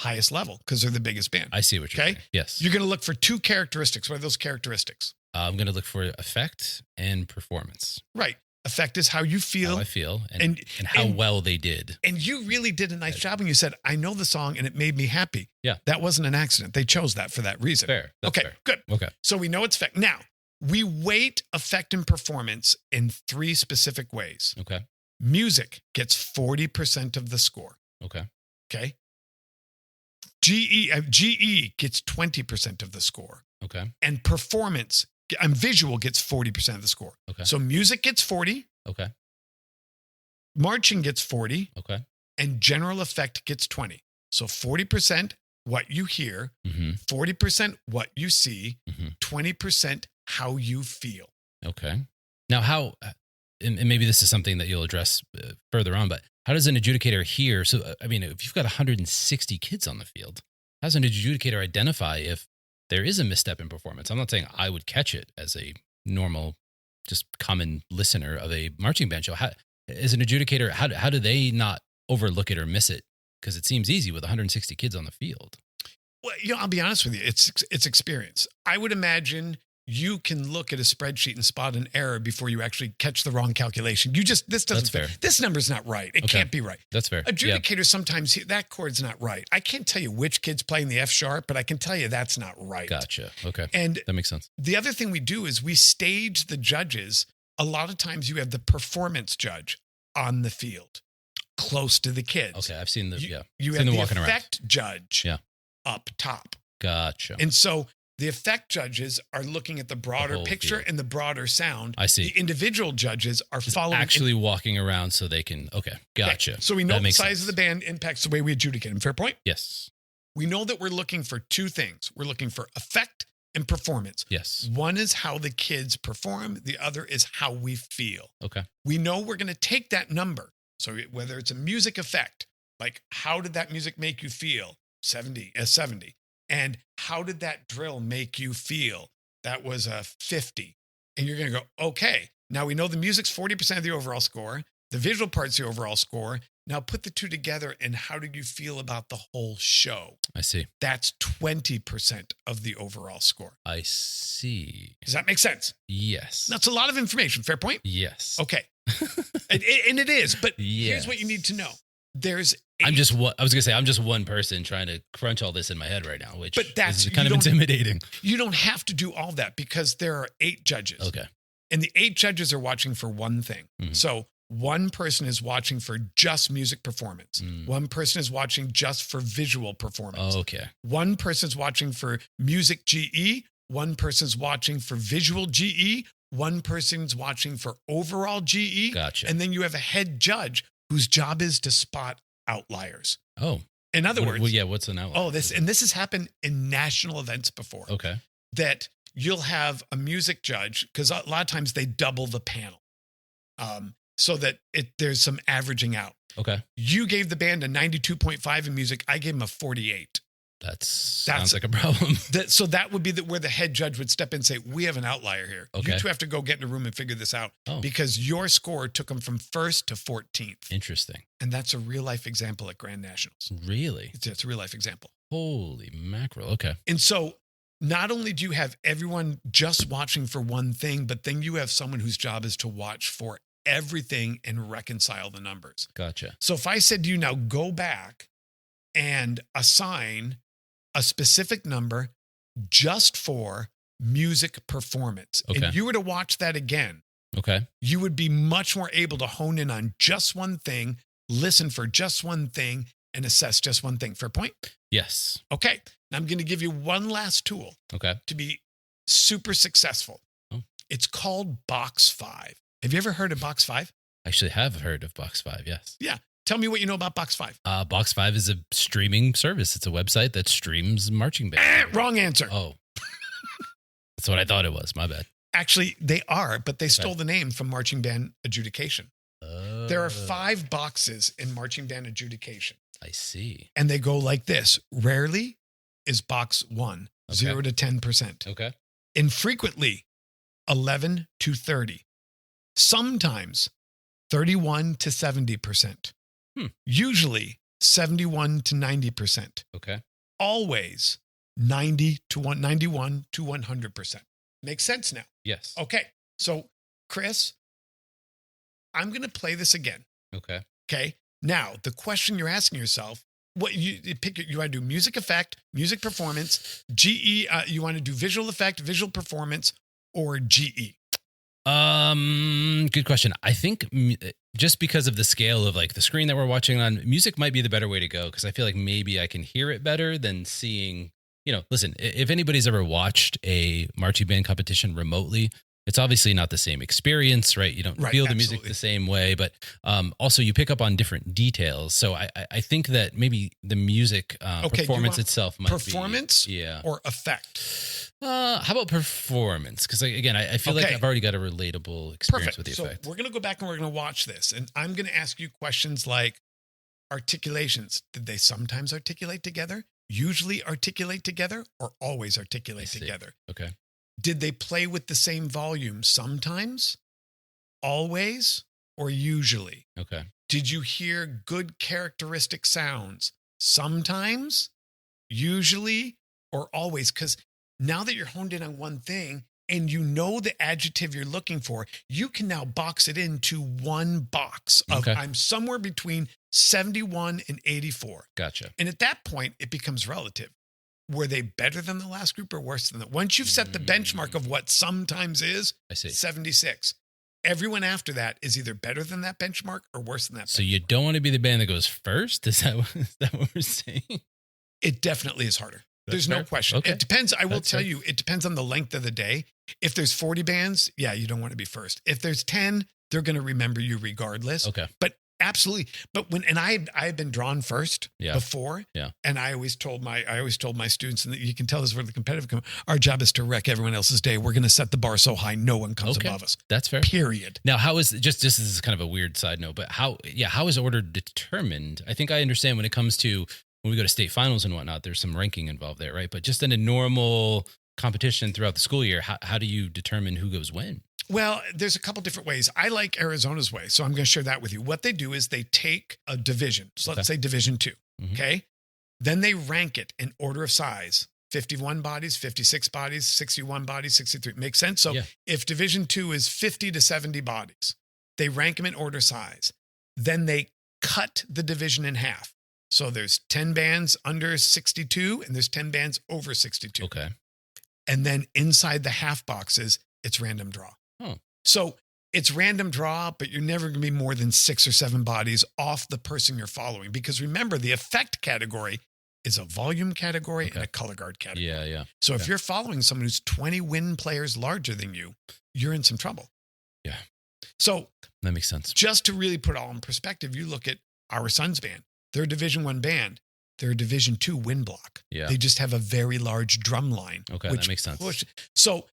highest level because they're the biggest band. I see what you're Okay. saying. Yes. You're going to look for two characteristics. What are those characteristics? I'm going to look for effect and performance. Right. Effect is how you feel. How I feel and and how well they did. And you really did a nice job when you said, I know the song and it made me happy. Yeah. That wasn't an accident. They chose that for that reason. Fair. That's Okay, fair. good. Okay. So we know it's effect. Now, we weight effect and performance in 3 specific ways. Okay. Music gets 40% of the score. Okay. Okay. GE gets 20% of the score. Okay. And performance and visual gets 40% of the score. Okay. So music gets 40. Okay. Marching gets 40. Okay. And general effect gets 20. So 40% what you hear, Mm-hmm. 40% what you see, Mm-hmm. 20% how you feel. Okay. Now, how, and maybe this is something that you'll address further on, but how does an adjudicator hear? So, I mean, if you've got 160 kids on the field, how does an adjudicator identify if there is a misstep in performance? I'm not saying I would catch it as a normal, just common listener of a marching band show. How, as an adjudicator, how do they not overlook it or miss it? Because it seems easy with 160 kids on the field. Well, I'll be honest with you. It's experience. I would imagine you can look at a spreadsheet and spot an error before you actually catch the wrong calculation. This doesn't That's fair. This number's not right. It can't be right. That's fair. Adjudicators sometimes that chord's not right. I can't tell you which kid's playing the F sharp, but I can tell you that's not right. Gotcha. Okay. And that makes sense. The other thing we do is we stage the judges. A lot of times you have the performance judge on the field, close to the kids. Okay, I've seen the You seen have them the walking around. effect judge up top. Gotcha. And so the effect judges are looking at the broader whole picture field. and the broader sound. I see. The individual judges are following. Actually walking around so they can, gotcha. Okay. So we know That the makes size sense. of the band impacts the way we adjudicate them. Fair point? Yes. We know that we're looking for 2 things. We're looking for effect and performance. Yes. One is how the kids perform. The other is how we feel. Okay. We know we're going to take that number. So whether it's a music effect, like how did that music make you feel? 70. And how did that drill make you feel? That was a 50. And you're going to go, okay, now we know the music's 40% of the overall score. The visual part's the overall score. Now put the 2 together and how do you feel about the whole show? I see. That's 20% of the overall score. I see. Does that make sense? Yes. That's a lot of information. Fair point? Yes. Okay. and it is, but Yes. here's what you need to know. There's I'm just one person trying to crunch all this in my head right now, which that's is kind of intimidating. You don't have to do all that because there are 8 judges. Okay. And the 8 judges are watching for one thing. Mhm. So one person is watching for just music performance. Mm. One person is watching just for visual performance. Okay. One person's watching for music GE. One person's watching for visual GE. One person's watching for overall GE. Gotcha. And then you have a head judge whose job is to spot outliers. Oh. In other words, what's an outlier? this has happened in national events before. Okay. That you'll have a music judge, because a lot of times they double the panel, so that there's some averaging out. Okay. You gave the band a 92.5 in music. I gave them a 48. That sounds like a problem. So that would be where the head judge would step in and say, we have an outlier here. Okay. You 2 have to go get in a room and figure this out because your score took them from 1st to 14th. Interesting. And that's a real life example at Grand Nationals. Really? It's a real life example. Holy mackerel. Okay. And so not only do you have everyone just watching for one thing, but then you have someone whose job is to watch for everything and reconcile the numbers. Gotcha. So if I said to you, now go back and assign a specific number just for music performance, Okay. and you were to watch that again, Okay. you would be much more able to hone in on just one thing, listen for just one thing, and assess just one thing. Fair point? Yes. Okay. Now I'm going to give you one last tool Okay. to be super successful. Oh. It's called Box 5. Have you ever heard of Box 5? I actually have heard of Box 5. Yes. Yeah. Tell me what you know about Box 5. Box 5 is a streaming service. It's a website that streams marching band. Wrong answer. Oh. That's what I thought it was. My bad. Actually, they are, but they stole the name from marching band adjudication. There are 5 boxes in marching band adjudication. I see. And they go like this. Rarely is box 1, 0 to 10%. Okay. Infrequently, 11 to 30. Sometimes 31 to 70%. Usually 71 to 90%. Okay. Always 91 to 100%. Makes sense now. Yes. Okay. So, Chris, I'm going to play this again. Okay. Okay. Now, the question you're asking yourself, what you want to do music effect, music performance, GE, you want to do visual effect, visual performance, or GE? Good question. I think just because of the scale of like the screen that we're watching on, music might be the better way to go, because I feel like maybe I can hear it better than seeing, listen, if anybody's ever watched a marching band competition remotely, it's obviously not the same experience, right? You don't feel the music the same way, but also you pick up on different details. So I think that maybe the music performance itself might performance or effect. How about performance? Because again, I feel like I've already got a relatable experience with the effect. So we're going to go back and we're going to watch this, and I'm going to ask you questions like articulations. Did they sometimes articulate together? Usually articulate together, or always articulate together? Okay. Did they play with the same volume sometimes, always, or usually? Okay. Did you hear good characteristic sounds sometimes, usually, or always? Because now that you're honed in on one thing and you know the adjective you're looking for, you can now box it into one box of I'm somewhere between 71 and 84. Gotcha. And at that point, it becomes relative. Were they better than the last group or worse than that? Once you've set the benchmark of what sometimes is, 76. Everyone after that is either better than that benchmark or worse than that. So you don't want to be the band that goes first? Is that what we're saying? It definitely is harder. There's no question. Okay. It depends. I will tell you, it depends on the length of the day. If there's 40 bands, you don't want to be first. If there's 10, they're going to remember you regardless. Okay. But absolutely. But I've been drawn first before. Yeah. And I always told my students, and you can tell this where the competitive come, our job is to wreck everyone else's day. We're going to set the bar so high no one comes above us. That's fair. Period. Now, how is just this is kind of a weird side note, but how is order determined? I think I understand when it comes to when we go to state finals and whatnot, there's some ranking involved there, right? But just in a normal competition throughout the school year, how do you determine who goes when? Well, there's a couple different ways. I like Arizona's way, so I'm going to share that with you. What they do is they take a division. So let's say Division 2, okay? Then they rank it in order of size. 51 bodies, 56 bodies, 61 bodies, 63. Makes sense? So if Division 2 is 50 to 70 bodies, they rank them in order size. Then they cut the division in half. So there's 10 bands under 62 and there's 10 bands over 62. Okay. And then inside the half boxes, it's random draw. Oh. So it's random draw, but you're never going to be more than 6 or 7 bodies off the person you're following. Because remember, the effect category is a volume category and a color guard category. Yeah. So if you're following someone who's 20 win players larger than you, you're in some trouble. Yeah. So that makes sense. Just to really put it all in perspective, you look at our son's band. They're a Division 1 band. They're a Division 2 win block. Yeah. They just have a very large drum line. Okay, that makes sense. So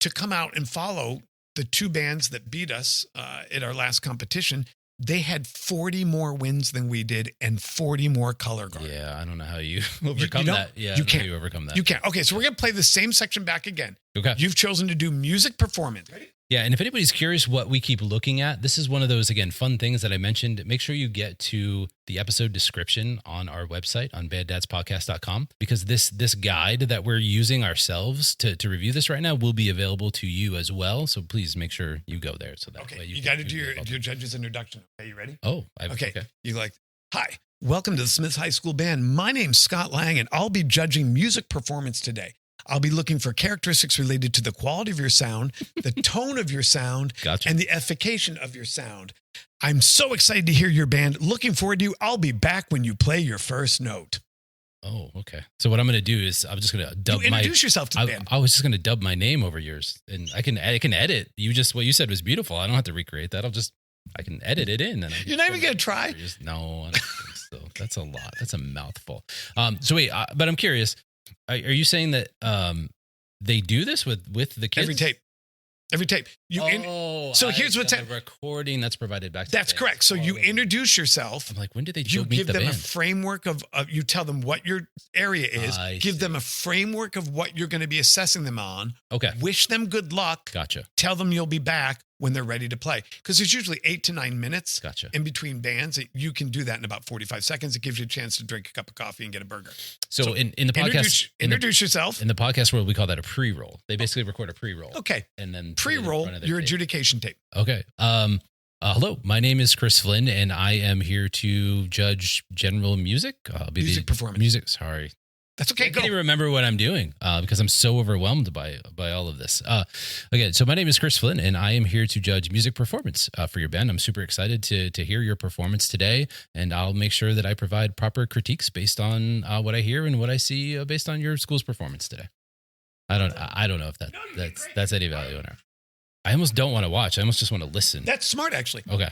to come out and follow the 2 bands that beat us at our last competition, they had 40 more wins than we did and 40 more color guard. Yeah, I don't know how you overcome that. Yeah, you can't. You overcome that. You can't. Okay, so we're going to play the same section back again. Okay. You've chosen to do music performance. Ready? Yeah, and if anybody's curious what we keep looking at, this is one of those, again, fun things that I mentioned. Make sure you get to the episode description on our website on baddadspodcast.com, because this guide that we're using ourselves to review this right now will be available to you as well. So please make sure you go there. So that way you got to do your judge's introduction. Okay, you ready? Oh, okay. You hi, welcome to the Smith High School Band. My name's Scott Lang, and I'll be judging music performance today. I'll be looking for characteristics related to the quality of your sound, the tone of your sound, and the efficacy of your sound. I'm so excited to hear your band. Looking forward to you. I'll be back when you play your first note. Oh, okay. So what I'm going to do is I'm just going to dub introduce yourself to the band. I was just going to dub my name over yours, and I can edit. What you said was beautiful. I don't have to recreate that. I can edit it in. And you're not even going to try? No, I don't think so. That's a lot. That's a mouthful. So wait, but I'm curious. Are you saying that they do this with the kids? Every tape. So here's what's happening. Recording that's provided back to That's correct. So you introduce yourself. I'm like, when did they You give them a framework of you tell them what your area is. Give them a framework of what you're going to be assessing them on. Okay. Wish them good luck. Gotcha. Tell them you'll be back when they're ready to play. Because there's usually 8 to 9 minutes in between bands. You can do that in about 45 seconds. It gives you a chance to drink a cup of coffee and get a burger. So in the podcast, introduce yourself. In the podcast world, we call that a pre-roll. They basically record a pre-roll. Okay. And then pre-roll your adjudication tape. Okay. Hello, my name is Chris Flynn, and I am here to judge general music. Music performance. Music. Sorry. That's okay. I can't even remember what I'm doing because I'm so overwhelmed by all of this. Again, so my name is Chris Flynn, and I am here to judge music performance for your band. I'm super excited to hear your performance today, and I'll make sure that I provide proper critiques based on what I hear and what I see based on your school's performance today. I don't know if that's any value in it. I almost don't want to watch. I almost just want to listen. That's smart, actually. Okay.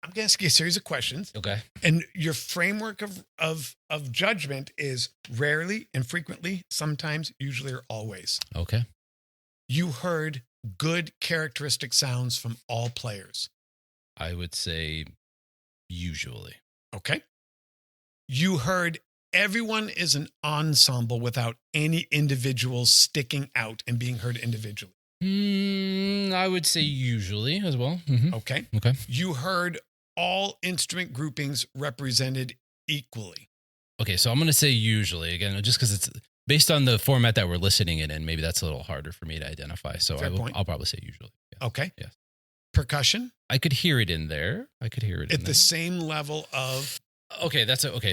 I'm going to ask you a series of questions. Okay. And your framework of judgment is rarely, infrequently, sometimes, usually, or always. Okay. You heard good characteristic sounds from all players. I would say usually. Okay. You heard everyone is an ensemble without any individuals sticking out and being heard individually. I would say usually as well. Mm-hmm. Okay. Okay. You heard all instrument groupings represented equally. Okay, so I'm going to say usually, again, just because it's based on the format that we're listening in, and maybe that's a little harder for me to identify. So I'll probably say usually. Yes. Okay. Yes. Percussion? I could hear it in there. I could hear it at the same level of... Okay,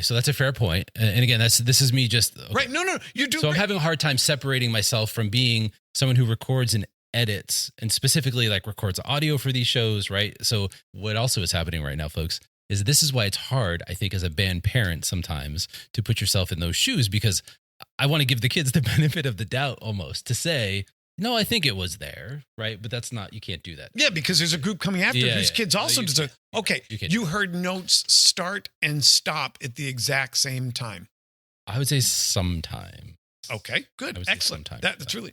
so that's a fair point. And again, this is me just... Okay. Right, no, you do. So I'm having a hard time separating myself from being someone who records and edits and specifically like records audio for these shows, right? So what also is happening right now, folks, is this is why it's hard, I think, as a band parent sometimes to put yourself in those shoes, because I want to give the kids the benefit of the doubt almost to say, no, I think it was there, right? But that's not, you can't do that. Yeah, because there's a group coming after whose kids also deserve. Okay, you heard notes start and stop at the exact same time. I would say sometime. Okay, good, excellent. That's really...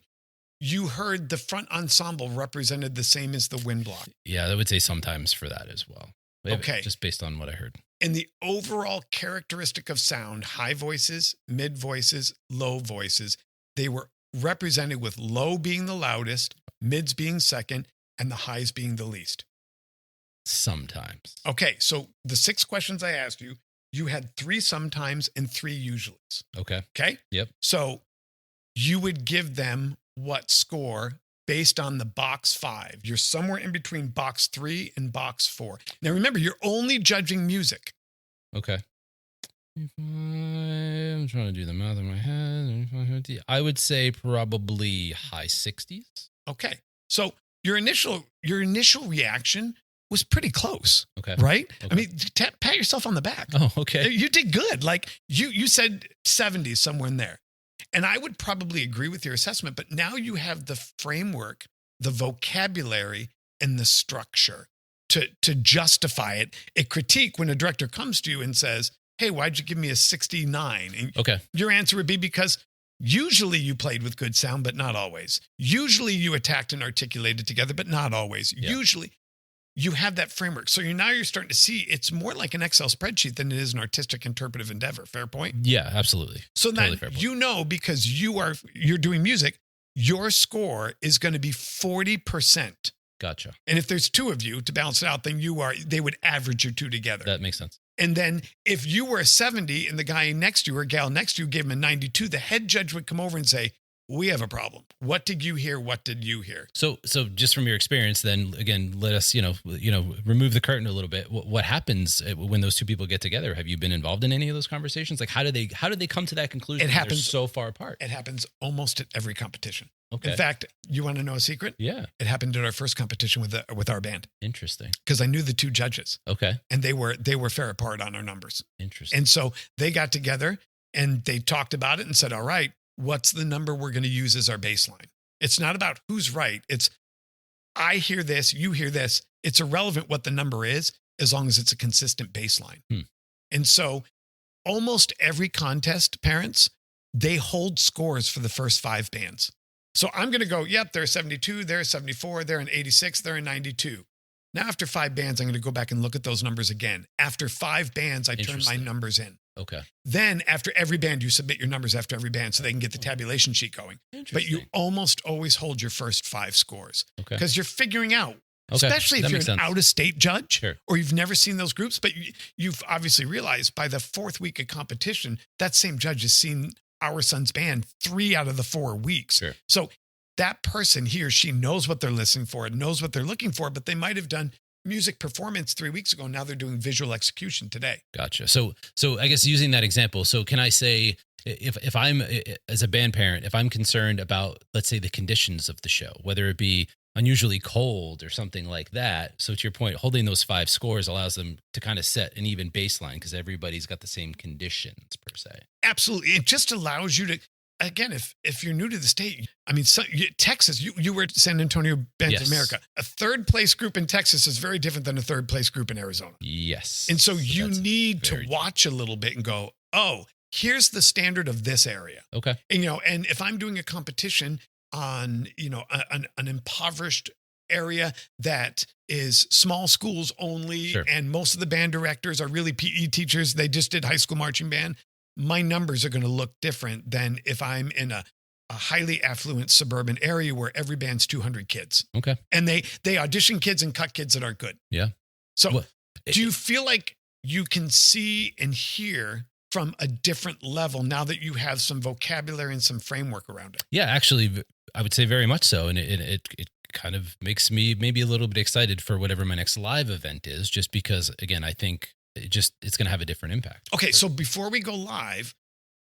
You heard the front ensemble represented the same as the wind block. Yeah, I would say sometimes for that as well. Okay. Just based on what I heard. And the overall characteristic of sound, high voices, mid voices, low voices, they were represented with low being the loudest, mids being second, and the highs being the least. Sometimes. Okay, so the 6 questions I asked you, you had 3 sometimes and 3 usuallys. Okay. Okay? Yep. So you would give them what score based on the box 5. You're somewhere in between box 3 and box 4. Now remember, you're only judging music. Okay. I'm trying to do the math in my head. I would say probably high 60s. Okay. So your initial reaction was pretty close. Okay. Right? Okay. I mean, pat yourself on the back. Oh, okay. You did good. Like you said 70s, somewhere in there. And I would probably agree with your assessment, but now you have the framework, the vocabulary, and the structure to justify it. A critique when a director comes to you and says, hey, why'd you give me a 69? And okay. Your answer would be because usually you played with good sound, but not always. Usually you attacked and articulated together, but not always. Yeah. Usually you have that framework. So you're starting to see it's more like an Excel spreadsheet than it is an artistic interpretive endeavor. Fair point? Yeah, absolutely. So totally then because you're doing music, your score is going to be 40%. Gotcha. And if there's 2 of you to balance it out, then they would average your 2 together. That makes sense. And then if you were a 70 and the guy next to you or gal next to you gave him a 92, the head judge would come over and say, we have a problem. What did you hear? What did you hear? So just from your experience, then again, let us, remove the curtain a little bit. What happens when those 2 people get together? Have you been involved in any of those conversations? Like, how did they come to that conclusion? It happens they're so far apart. It happens almost at every competition. Okay. In fact, you want to know a secret? Yeah. It happened at our first competition with our band. Interesting. Because I knew the 2 judges. Okay. And they were fair apart on our numbers. Interesting. And so they got together and they talked about it and said, all right, what's the number we're going to use as our baseline? It's not about who's right. It's I hear this, you hear this. It's irrelevant what the number is as long as it's a consistent baseline. And so almost every contest, parents, they hold scores for the first 5 bands. So I'm going to go, yep, they're 72, they're 74, they're an 86, they're a 92. Now, after 5 bands, I'm going to go back and look at those numbers again. After 5 bands, I turn my numbers in. Okay. Then after every band, you submit your numbers after every band so they can get the tabulation sheet going. But you almost always hold your first 5 scores. Okay. Because you're figuring out, especially if you're an out-of-state judge or you've never seen those groups, but you've obviously realized by the 4th week of competition, that same judge has seen Our Son's band 3 out of the 4 weeks. Sure. So that person, he or she, knows what they're listening for and knows what they're looking for, but they might have done music performance 3 weeks ago. Now they're doing visual execution today. Gotcha. So I guess using that example, so can I say, if I'm, as a band parent, if I'm concerned about, let's say, the conditions of the show, whether it be unusually cold or something like that. So to your point, holding those 5 scores allows them to kind of set an even baseline because everybody's got the same conditions per se. Absolutely. It just allows you to, again, if you're new to the state, I mean, Texas, you were at San Antonio Bands of America. A 3rd place group in Texas is very different than a 3rd place group in Arizona. Yes. And so you need to watch a little bit and go, oh, here's the standard of this area. Okay. And, and if I'm doing a competition on, an impoverished area that is small schools only, and most of the band directors are really PE teachers, they just did high school marching band, my numbers are going to look different than if I'm in a highly affluent suburban area where every band's 200 kids. Okay. And they audition kids and cut kids that aren't good. Yeah. So do you feel like you can see and hear from a different level now that you have some vocabulary and some framework around it? Yeah, actually, I would say very much so. And it kind of makes me maybe a little bit excited for whatever my next live event is, just because, again, I think it's going to have a different impact. Okay, so before we go live,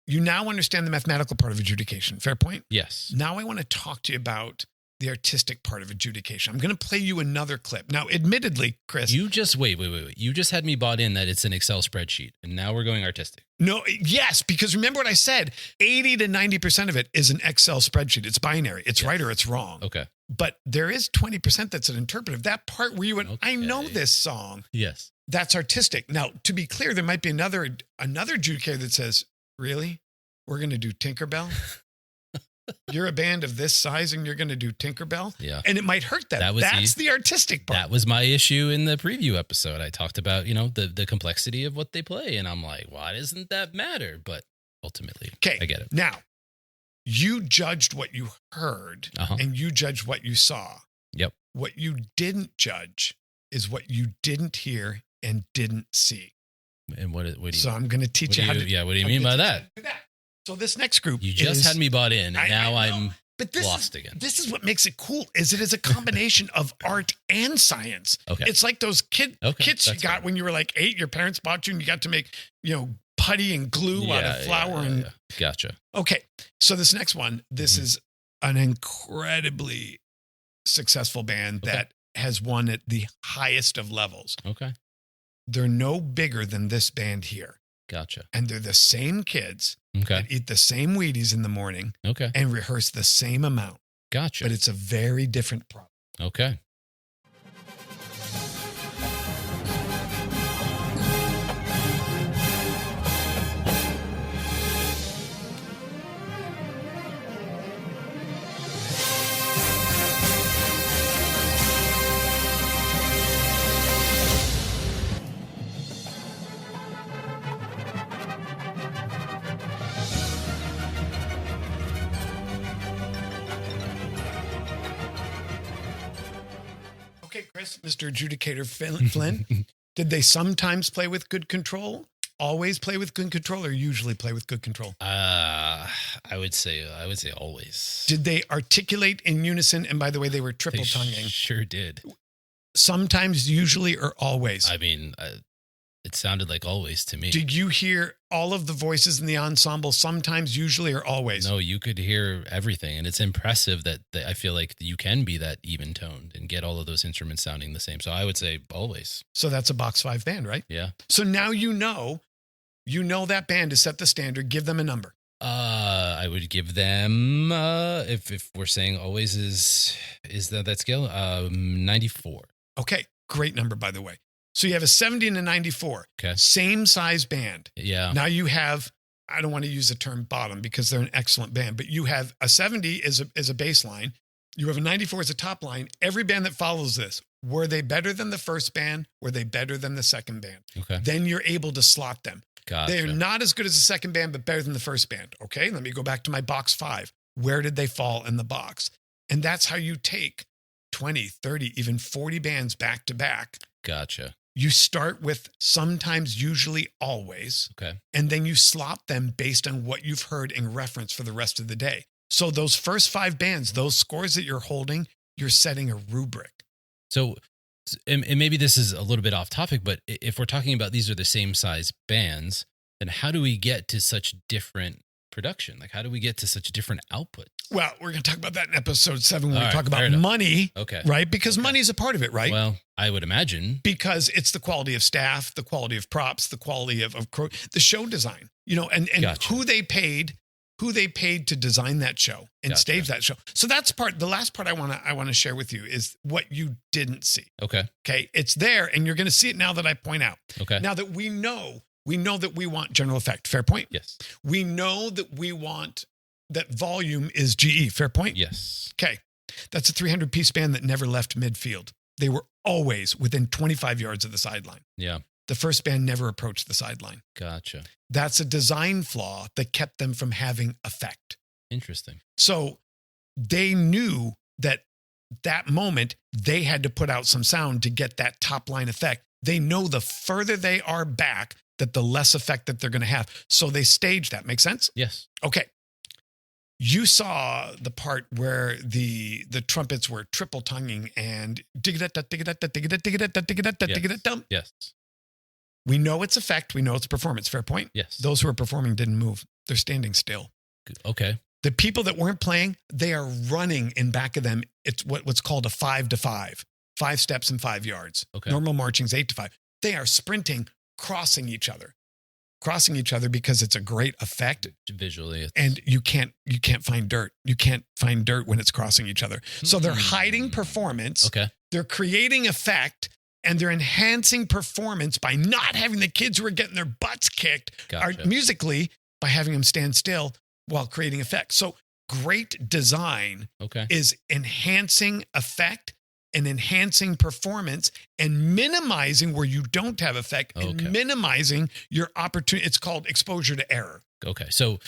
you now understand the mathematical part of adjudication. Fair point? Yes. Now I want to talk to you about the artistic part of adjudication. I'm going to play you another clip. Now, admittedly, Chris. You just, wait. You just had me bought in that it's an Excel spreadsheet, and now we're going artistic. No, yes, because remember what I said, 80 to 90% of it is an Excel spreadsheet. It's binary. It's right or it's wrong. Okay. But there is 20% that's an interpretive. That part where you went, I know this song. Yes. That's artistic. Now, to be clear, there might be another adjudicator that says, really? We're going to do Tinkerbell? You're a band of this size and you're going to do Tinkerbell? Yeah. And it might hurt that. That's the artistic part. That was my issue in the preview episode. I talked about, the complexity of what they play. And I'm like, why doesn't that matter? But ultimately, I get it. Now, you judged what you heard and you judged what you saw. Yep. What you didn't judge is what you didn't hear and didn't see. And what do you So I'm going to teach you how to. Yeah, what do you mean by that? So this next group, you just had me bought in, and now I'm lost again. This is what makes it cool. Is it is a combination of art and science. Okay, it's like those kits you got when you were like 8. Your parents bought you, and you got to make putty and glue out of flour. And gotcha. Okay, so this next one, this is an incredibly successful band that has won at the highest of levels. Okay, they're no bigger than this band here. Gotcha. And they're the same kids that eat the same Wheaties in the morning and rehearse the same amount. Gotcha. But it's a very different problem. Okay. Okay, Chris, Mr. Adjudicator Flynn, did they sometimes play with good control? Always play with good control, or usually play with good control? I would say always. Did they articulate in unison? And by the way, they were triple tonguing. Sure did. Sometimes, usually, or always? I mean, it sounded like always to me. Did you hear all of the voices in the ensemble? Sometimes, usually, or always? No, you could hear everything. And it's impressive that I feel like you can be that even toned and get all of those instruments sounding the same. So I would say always. So that's a box 5 band, right? Yeah. So now you know that band to set the standard. Give them a number. I would give them, if we're saying always is that scale, 94. Okay. Great number, by the way. So you have a 70 and a 94. Okay. Same size band. Yeah. Now you have, I don't want to use the term bottom because they're an excellent band, but you have a 70 is a baseline. You have a 94 as a top line. Every band that follows this, Were they better than the first band? Were they better than the second band? Okay. Then you're able to slot them. Gotcha. They're not as good as the second band, but better than the first band. Okay, let me go back to my box 5. Where did they fall in the box? And that's how you take 20, 30, even 40 bands back to back. Gotcha. You start with sometimes, usually, always. Okay. And then you slot them based on what you've heard in reference for the rest of the day. So those first 5 bands, those scores that you're holding, you're setting a rubric. So, and maybe this is a little bit off topic, but if we're talking about these are the same size bands, then how do we get to such different production? Like, how do we get to such different output? Well, we're going to talk about that in episode 7 when All we right, talk about fair enough. money. Okay. Right? Because Okay. money is a part of it, right? Well, I would imagine. Because it's the quality of staff, the quality of props, the quality of the show design, and Gotcha. who they paid to design that show and Gotcha. stage that show. So that's the last part I want to share with you is what you didn't see. Okay. Okay. It's there and you're going to see it now that I point out. Okay. Now that we know that we want general effect. Fair point. Yes. We know that we want that volume is GE. Fair point. Yes. Okay. That's a 300-piece band that never left midfield. They were always within 25 yards of the sideline. Yeah. The first band never approached the sideline. Gotcha. That's a design flaw that kept them from having effect. Interesting. So they knew that moment they had to put out some sound to get that top line effect. They know the further they are back, that the less effect that they're going to have. So they staged that. Make sense? Yes. Okay. You saw the part where the trumpets were triple tonguing and Yes. We know it's effect. We know it's performance. Fair point. Yes. Those who are performing didn't move. They're standing still. Okay. The people that weren't playing, they are running in back of them. It's what's called a 5-to-5, 5 steps and 5 yards. Okay. Normal marching's 8-to-5. They are sprinting, crossing each other because it's a great effect. Visually. And you can't find dirt. You can't find dirt when it's crossing each other. So they're hiding performance. Okay. They're creating effect. And they're enhancing performance by not having the kids who are getting their butts kicked Gotcha. musically by having them stand still while creating effect. So great design Okay. is enhancing effect and enhancing performance and minimizing where you don't have effect and Okay. minimizing your opportunity. It's called exposure to error. Okay. So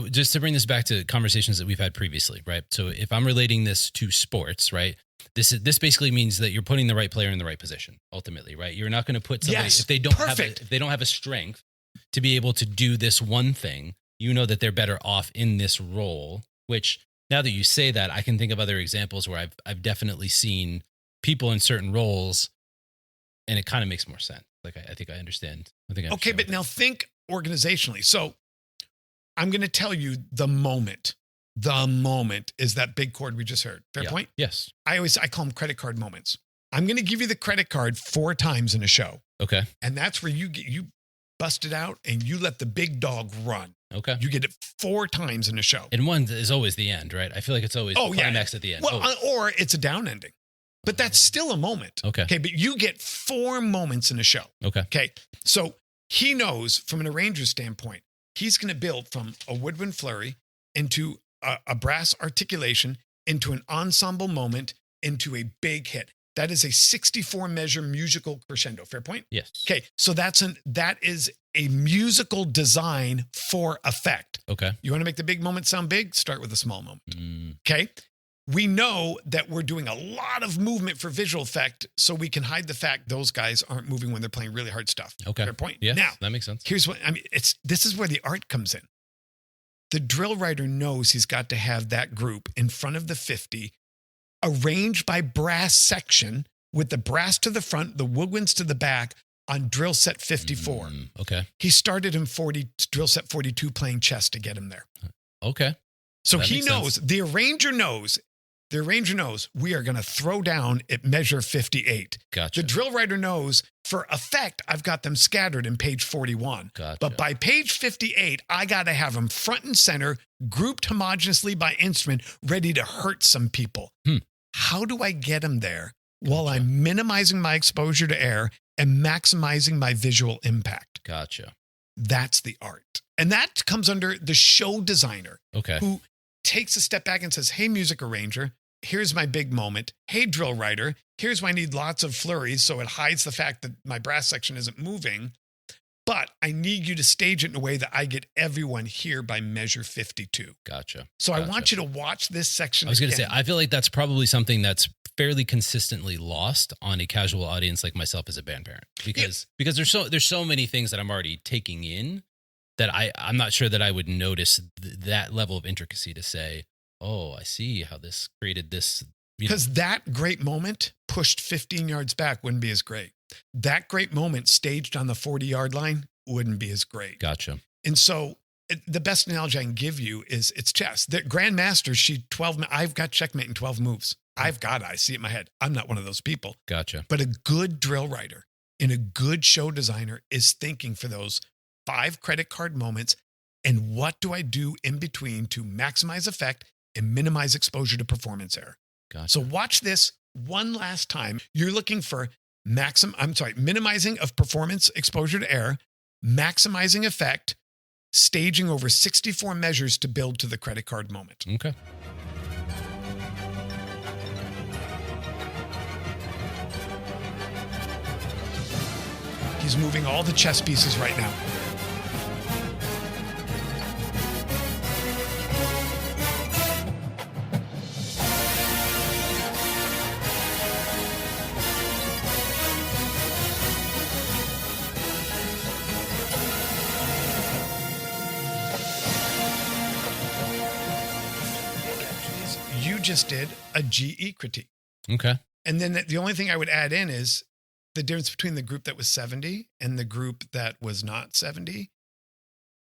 just to bring this back to conversations that we've had previously, right? So if I'm relating this to sports, right? This basically means that you're putting the right player in the right position, ultimately, right? You're not going to put somebody if they don't have a strength to be able to do this one thing, you know that they're better off in this role, which now that you say that, I can think of other examples where I've definitely seen people in certain roles and it kind of makes more sense. Like I think I understand. Okay, but now think organizationally. So I'm going to tell you the moment is that big chord we just heard. Fair point? Yes. I call them credit card moments. I'm going to give you the credit card 4 times in a show. Okay. And that's where you bust it out and you let the big dog run. Okay. You get it 4 times in a show. And one is always the end, right? I feel like it's always the climax at the end. Well, or it's a down ending. But that's still a moment. Okay. Okay. But you get 4 moments in a show. Okay. Okay. So he knows from an arranger's standpoint, he's going to build from a woodwind flurry into a brass articulation, into an ensemble moment, into a big hit. That is a 64 measure musical crescendo. Fair point? Yes. Okay. So that is a musical design for effect. Okay. You want to make the big moment sound big? Start with a small moment. Mm. Okay. We know that we're doing a lot of movement for visual effect, so we can hide the fact those guys aren't moving when they're playing really hard stuff. Okay. Fair point. Yeah. Now, that makes sense. here's what this is where the art comes in. The drill writer knows he's got to have that group in front of the 50, arranged by brass section, with the brass to the front, the woodwinds to the back on drill set 54. Okay. He started in drill set 42 playing chess to get him there. Okay. So That he makes knows, sense. the arranger knows we are going to throw down at measure 58. Gotcha. The drill writer knows for effect, I've got them scattered in page 41. Gotcha. But by page 58, I got to have them front and center, grouped homogeneously by instrument, ready to hurt some people. How do I get them there while I'm minimizing my exposure to air and maximizing my visual impact? Gotcha. That's the art. And that comes under the show designer, Okay. who takes a step back and says, hey, music arranger, here's my big moment. Hey, drill writer, here's why I need lots of flurries so it hides the fact that my brass section isn't moving. But I need you to stage it in a way that I get everyone here by measure 52. Gotcha. So I want you to watch this section. I was going to say, I feel like that's probably something that's fairly consistently lost on a casual audience like myself as a band parent, because there's so many things that I'm already taking in that I'm not sure that I would notice that level of intricacy to say, oh, I see how this created this. Because that great moment pushed 15 yards back wouldn't be as great. That great moment staged on the 40-yard line wouldn't be as great. Gotcha. And so the best analogy I can give you is it's chess. The Grandmaster, I've got checkmate in 12 moves. I see it in my head. I'm not one of those people. Gotcha. But a good drill writer and a good show designer is thinking for those 5 credit card moments. And what do I do in between to maximize effect and minimize exposure to performance error? Gotcha. So watch this one last time. You're looking for minimizing of performance exposure to error, maximizing effect, staging over 64 measures to build to the credit card moment. Okay. He's moving all the chess pieces right now. You just did a GE critique. Okay. And then the only thing I would add in is the difference between the group that was 70 and the group that was not 70.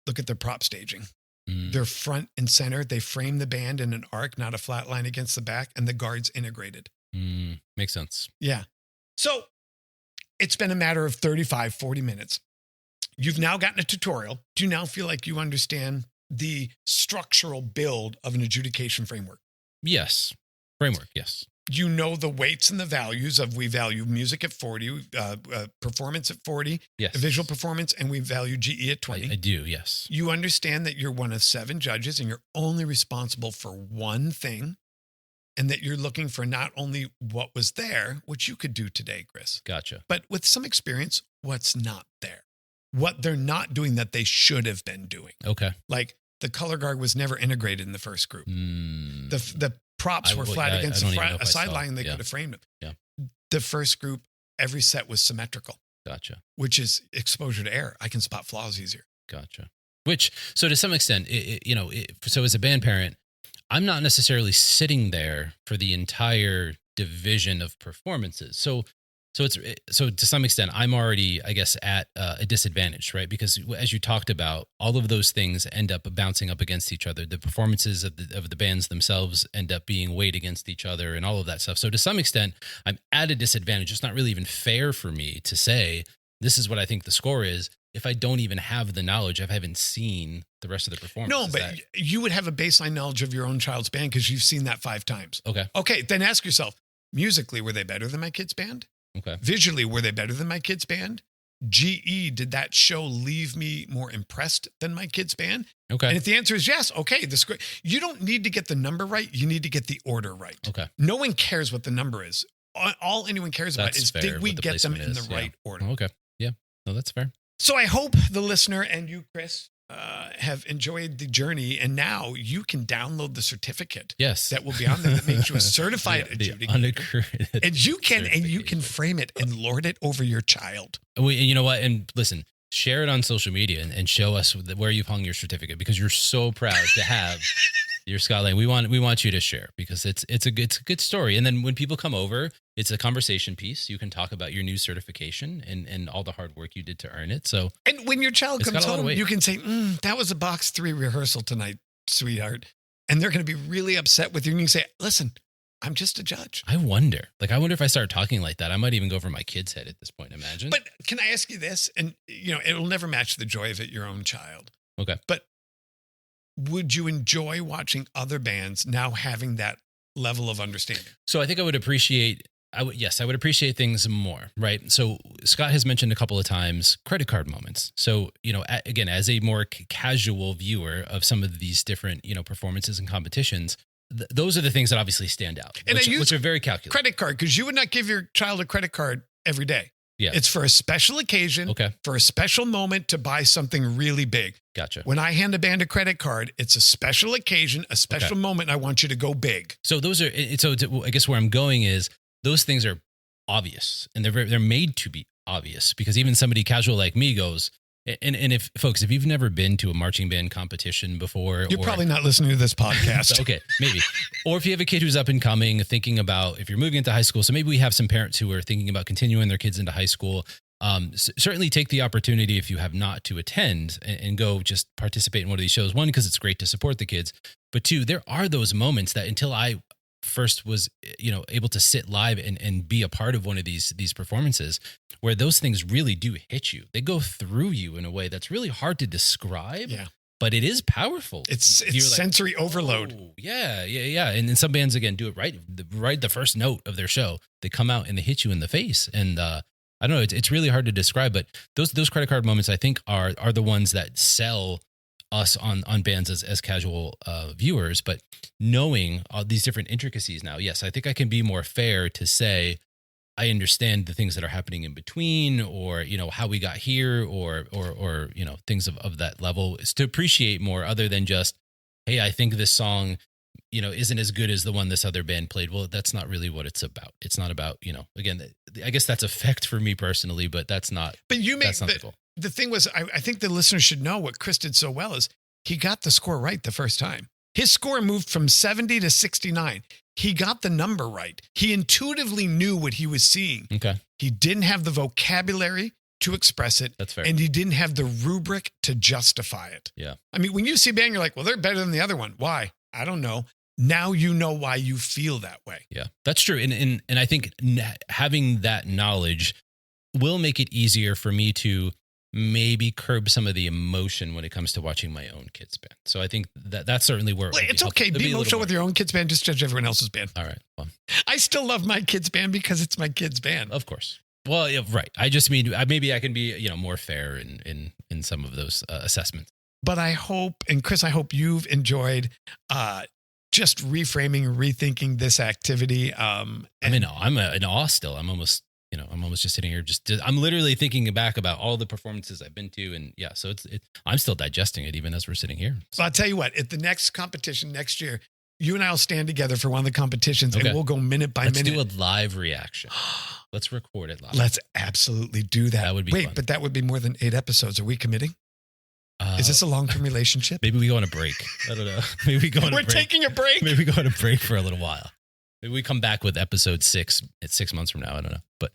Look at their prop staging. They're front and center. They frame the band in an arc, not a flat line against the back, and the guards integrated. Makes sense. Yeah. So it's been a matter of 35, 40 minutes. You've now gotten a tutorial. Do you now feel like you understand the structural build of an adjudication framework? Yes. Framework, yes. You know the weights and the values of, we value music at 40, performance at 40, yes, visual performance, and we value GE at 20. I do, yes. You understand that you're one of 7 judges and you're only responsible for one thing, and that you're looking for not only what was there, which you could do today, Chris. Gotcha. But with some experience, what's not there. What they're not doing that they should have been doing. Okay. Like the color guard was never integrated in the first group. The props were flat against a sideline. They could have framed them. Yeah. The first group, every set was symmetrical. Gotcha. Which is exposure to error. I can spot flaws easier. Gotcha. So to some extent, so as a band parent, I'm not necessarily sitting there for the entire division of performances. So to some extent, I'm already, I guess, at a disadvantage, right? Because as you talked about, all of those things end up bouncing up against each other. The performances of the bands themselves end up being weighed against each other and all of that stuff. So to some extent, I'm at a disadvantage. It's not really even fair for me to say, this is what I think the score is, if I don't even have the knowledge. I haven't seen the rest of the performance. No, but you would have a baseline knowledge of your own child's band because you've seen that 5 times. Okay, then ask yourself, musically, were they better than my kid's band? Okay. Visually, were they better than my kid's band? GE, did that show leave me more impressed than my kid's band? Okay. And if the answer is yes, okay, you don't need to get the number right. You need to get the order right. Okay. No one cares what the number is. All anyone cares about is, did we get them in the right order? Okay. Yeah. No, that's fair. So I hope the listener and you, Chris, have enjoyed the journey, and now you can download the certificate. Yes, that will be on there that makes you a certified adjudicator, and you can frame it and lord it over your child. You know what? And listen, share it on social media and show us where you've hung your certificate, because you're so proud to have your Scotland. We want you to share, because it's a good story. And then when people come over, it's a conversation piece. You can talk about your new certification and all the hard work you did to earn it. So, and when your child comes home, you can say, that was a box 3 rehearsal tonight, sweetheart. And they're going to be really upset with you. And you can say, listen, I'm just a judge. I wonder if I start talking like that, I might even go over my kid's head at this point. Imagine. But can I ask you this? And it'll never match the joy of it, your own child. Okay. But would you enjoy watching other bands now having that level of understanding? So I think I would appreciate things more, right? So Scott has mentioned a couple of times credit card moments. So, again, as a more casual viewer of some of these different, performances and competitions, those are the things that obviously stand out, And which are very calculated. Credit card, because you would not give your child a credit card every day. Yeah. It's for a special occasion, for a special moment to buy something really big. Gotcha. When I hand a band a credit card, it's a special occasion, a special moment. I want you to go big. So those are, I guess where I'm going is those things are obvious, and they're made to be obvious, because even somebody casual like me goes, and if folks, if you've never been to a marching band competition before, you're probably not listening to this podcast. Okay, maybe. Or if you have a kid who's up and coming, thinking about if you're moving into high school. So maybe we have some parents who are thinking about continuing their kids into high school. Certainly take the opportunity, if you have not, to attend and go just participate in one of these shows. One, because it's great to support the kids, but two, there are those moments that until I first was, able to sit live and be a part of one of these performances, where those things really do hit you. They go through you in a way that's really hard to describe. Yeah. But it is powerful. It's sensory overload. Oh, yeah. And then some bands, again, do it right the first note of their show. They come out and they hit you in the face. And I don't know, it's really hard to describe, but those credit card moments, I think, are the ones that sell us on bands as casual viewers. But knowing all these different intricacies now, yes, I think I can be more fair to say I understand the things that are happening in between, or how we got here, or things of that level, is to appreciate more, other than just, hey, I think this song isn't as good as the one this other band played. Well, that's not really what it's about. It's not about, again, I guess that's effect for me personally, but that's not. But that's not the goal. The thing was, I think the listeners should know what Chris did so well is he got the score right the first time. His score moved from 70 to 69. He got the number right. He intuitively knew what he was seeing. Okay. He didn't have the vocabulary to express it. That's fair. And he didn't have the rubric to justify it. Yeah. I mean, when you see a band, you're like, well, they're better than the other one. Why? I don't know. Now you know why you feel that way. Yeah, that's true. And I think having that knowledge will make it easier for me to maybe curb some of the emotion when it comes to watching my own kids band. So I think that's certainly where it's okay. Be emotional with your own kids band. Just judge everyone else's band. All right. Well, I still love my kids band because it's my kids band. Of course. Well, yeah, right. I just mean maybe I can be more fair in some of those assessments. But I hope, and Chris, I hope you've enjoyed just reframing, rethinking this activity. I'm in awe still. I'm almost just sitting here. I'm literally thinking back about all the performances I've been to, and yeah, so I'm still digesting it even as we're sitting here. So I'll tell you what, at the next competition next year, you and I will stand together for one of the competitions, and we'll go minute by minute. Let's do a live reaction. Let's record it live. Let's absolutely do that. That would be fun. But that would be more than 8 episodes. Are we committing? Is this a long-term relationship? Maybe we go on a break. I don't know. Maybe we go on a break. We're taking a break. Maybe we go on a break for a little while. Maybe we come back with episode 6. It's 6 months from now. I don't know. But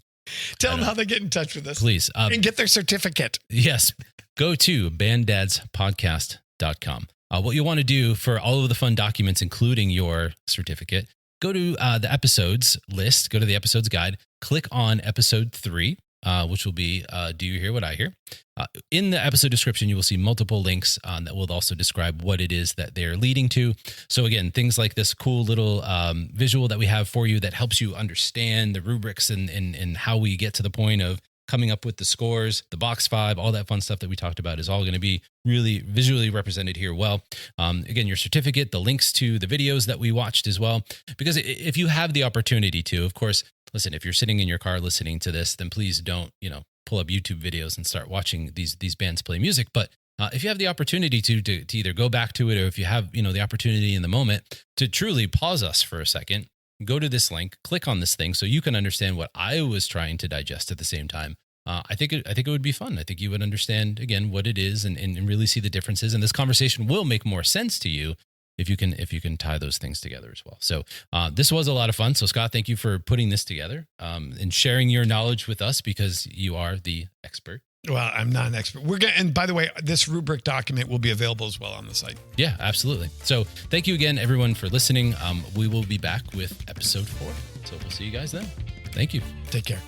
tell them how they get in touch with us. Please. And get their certificate. Yes. Go to banddadspodcast.com. What you want to do for all of the fun documents, including your certificate, go to the episodes list, go to the episodes guide, click on episode 3. Which will be Do You Hear What I Hear? In the episode description, you will see multiple links that will also describe what it is that they're leading to. So again, things like this cool little visual that we have for you that helps you understand the rubrics and how we get to the point of coming up with the scores, the box 5, all that fun stuff that we talked about is all going to be really visually represented here. Well, again, your certificate, the links to the videos that we watched as well, because if you have the opportunity to, of course, listen, if you're sitting in your car listening to this, then please don't, pull up YouTube videos and start watching these bands play music. But if you have the opportunity to either go back to it, or if you have, the opportunity in the moment to truly pause us for a second, go to this link, click on this thing so you can understand what I was trying to digest at the same time. I think it would be fun. I think you would understand, again, what it is and really see the differences. And this conversation will make more sense to you if you can tie those things together as well. So this was a lot of fun. So Scott, thank you for putting this together and sharing your knowledge with us, because you are the expert. Well, I'm not an expert. And by the way, this rubric document will be available as well on the site. Yeah, absolutely. So thank you again, everyone, for listening. We will be back with episode 4. So we'll see you guys then. Thank you. Take care.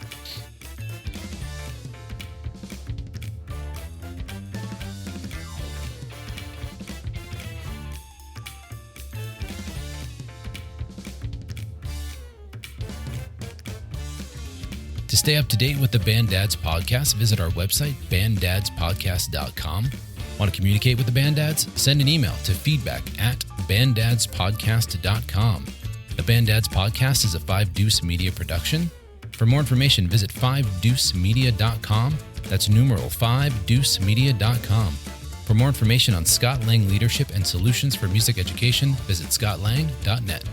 To stay up to date with the Band Dads podcast, visit our website, banddadspodcast.com. Want to communicate with the Band Dads? Send an email to feedback@banddadspodcast.com. The Band Dads Podcast is a 5 Deuce Media production. For more information, visit 5deucemedia.com. That's numeral 5deucemedia.com. For more information on Scott Lang leadership and solutions for music education, visit scottlang.net.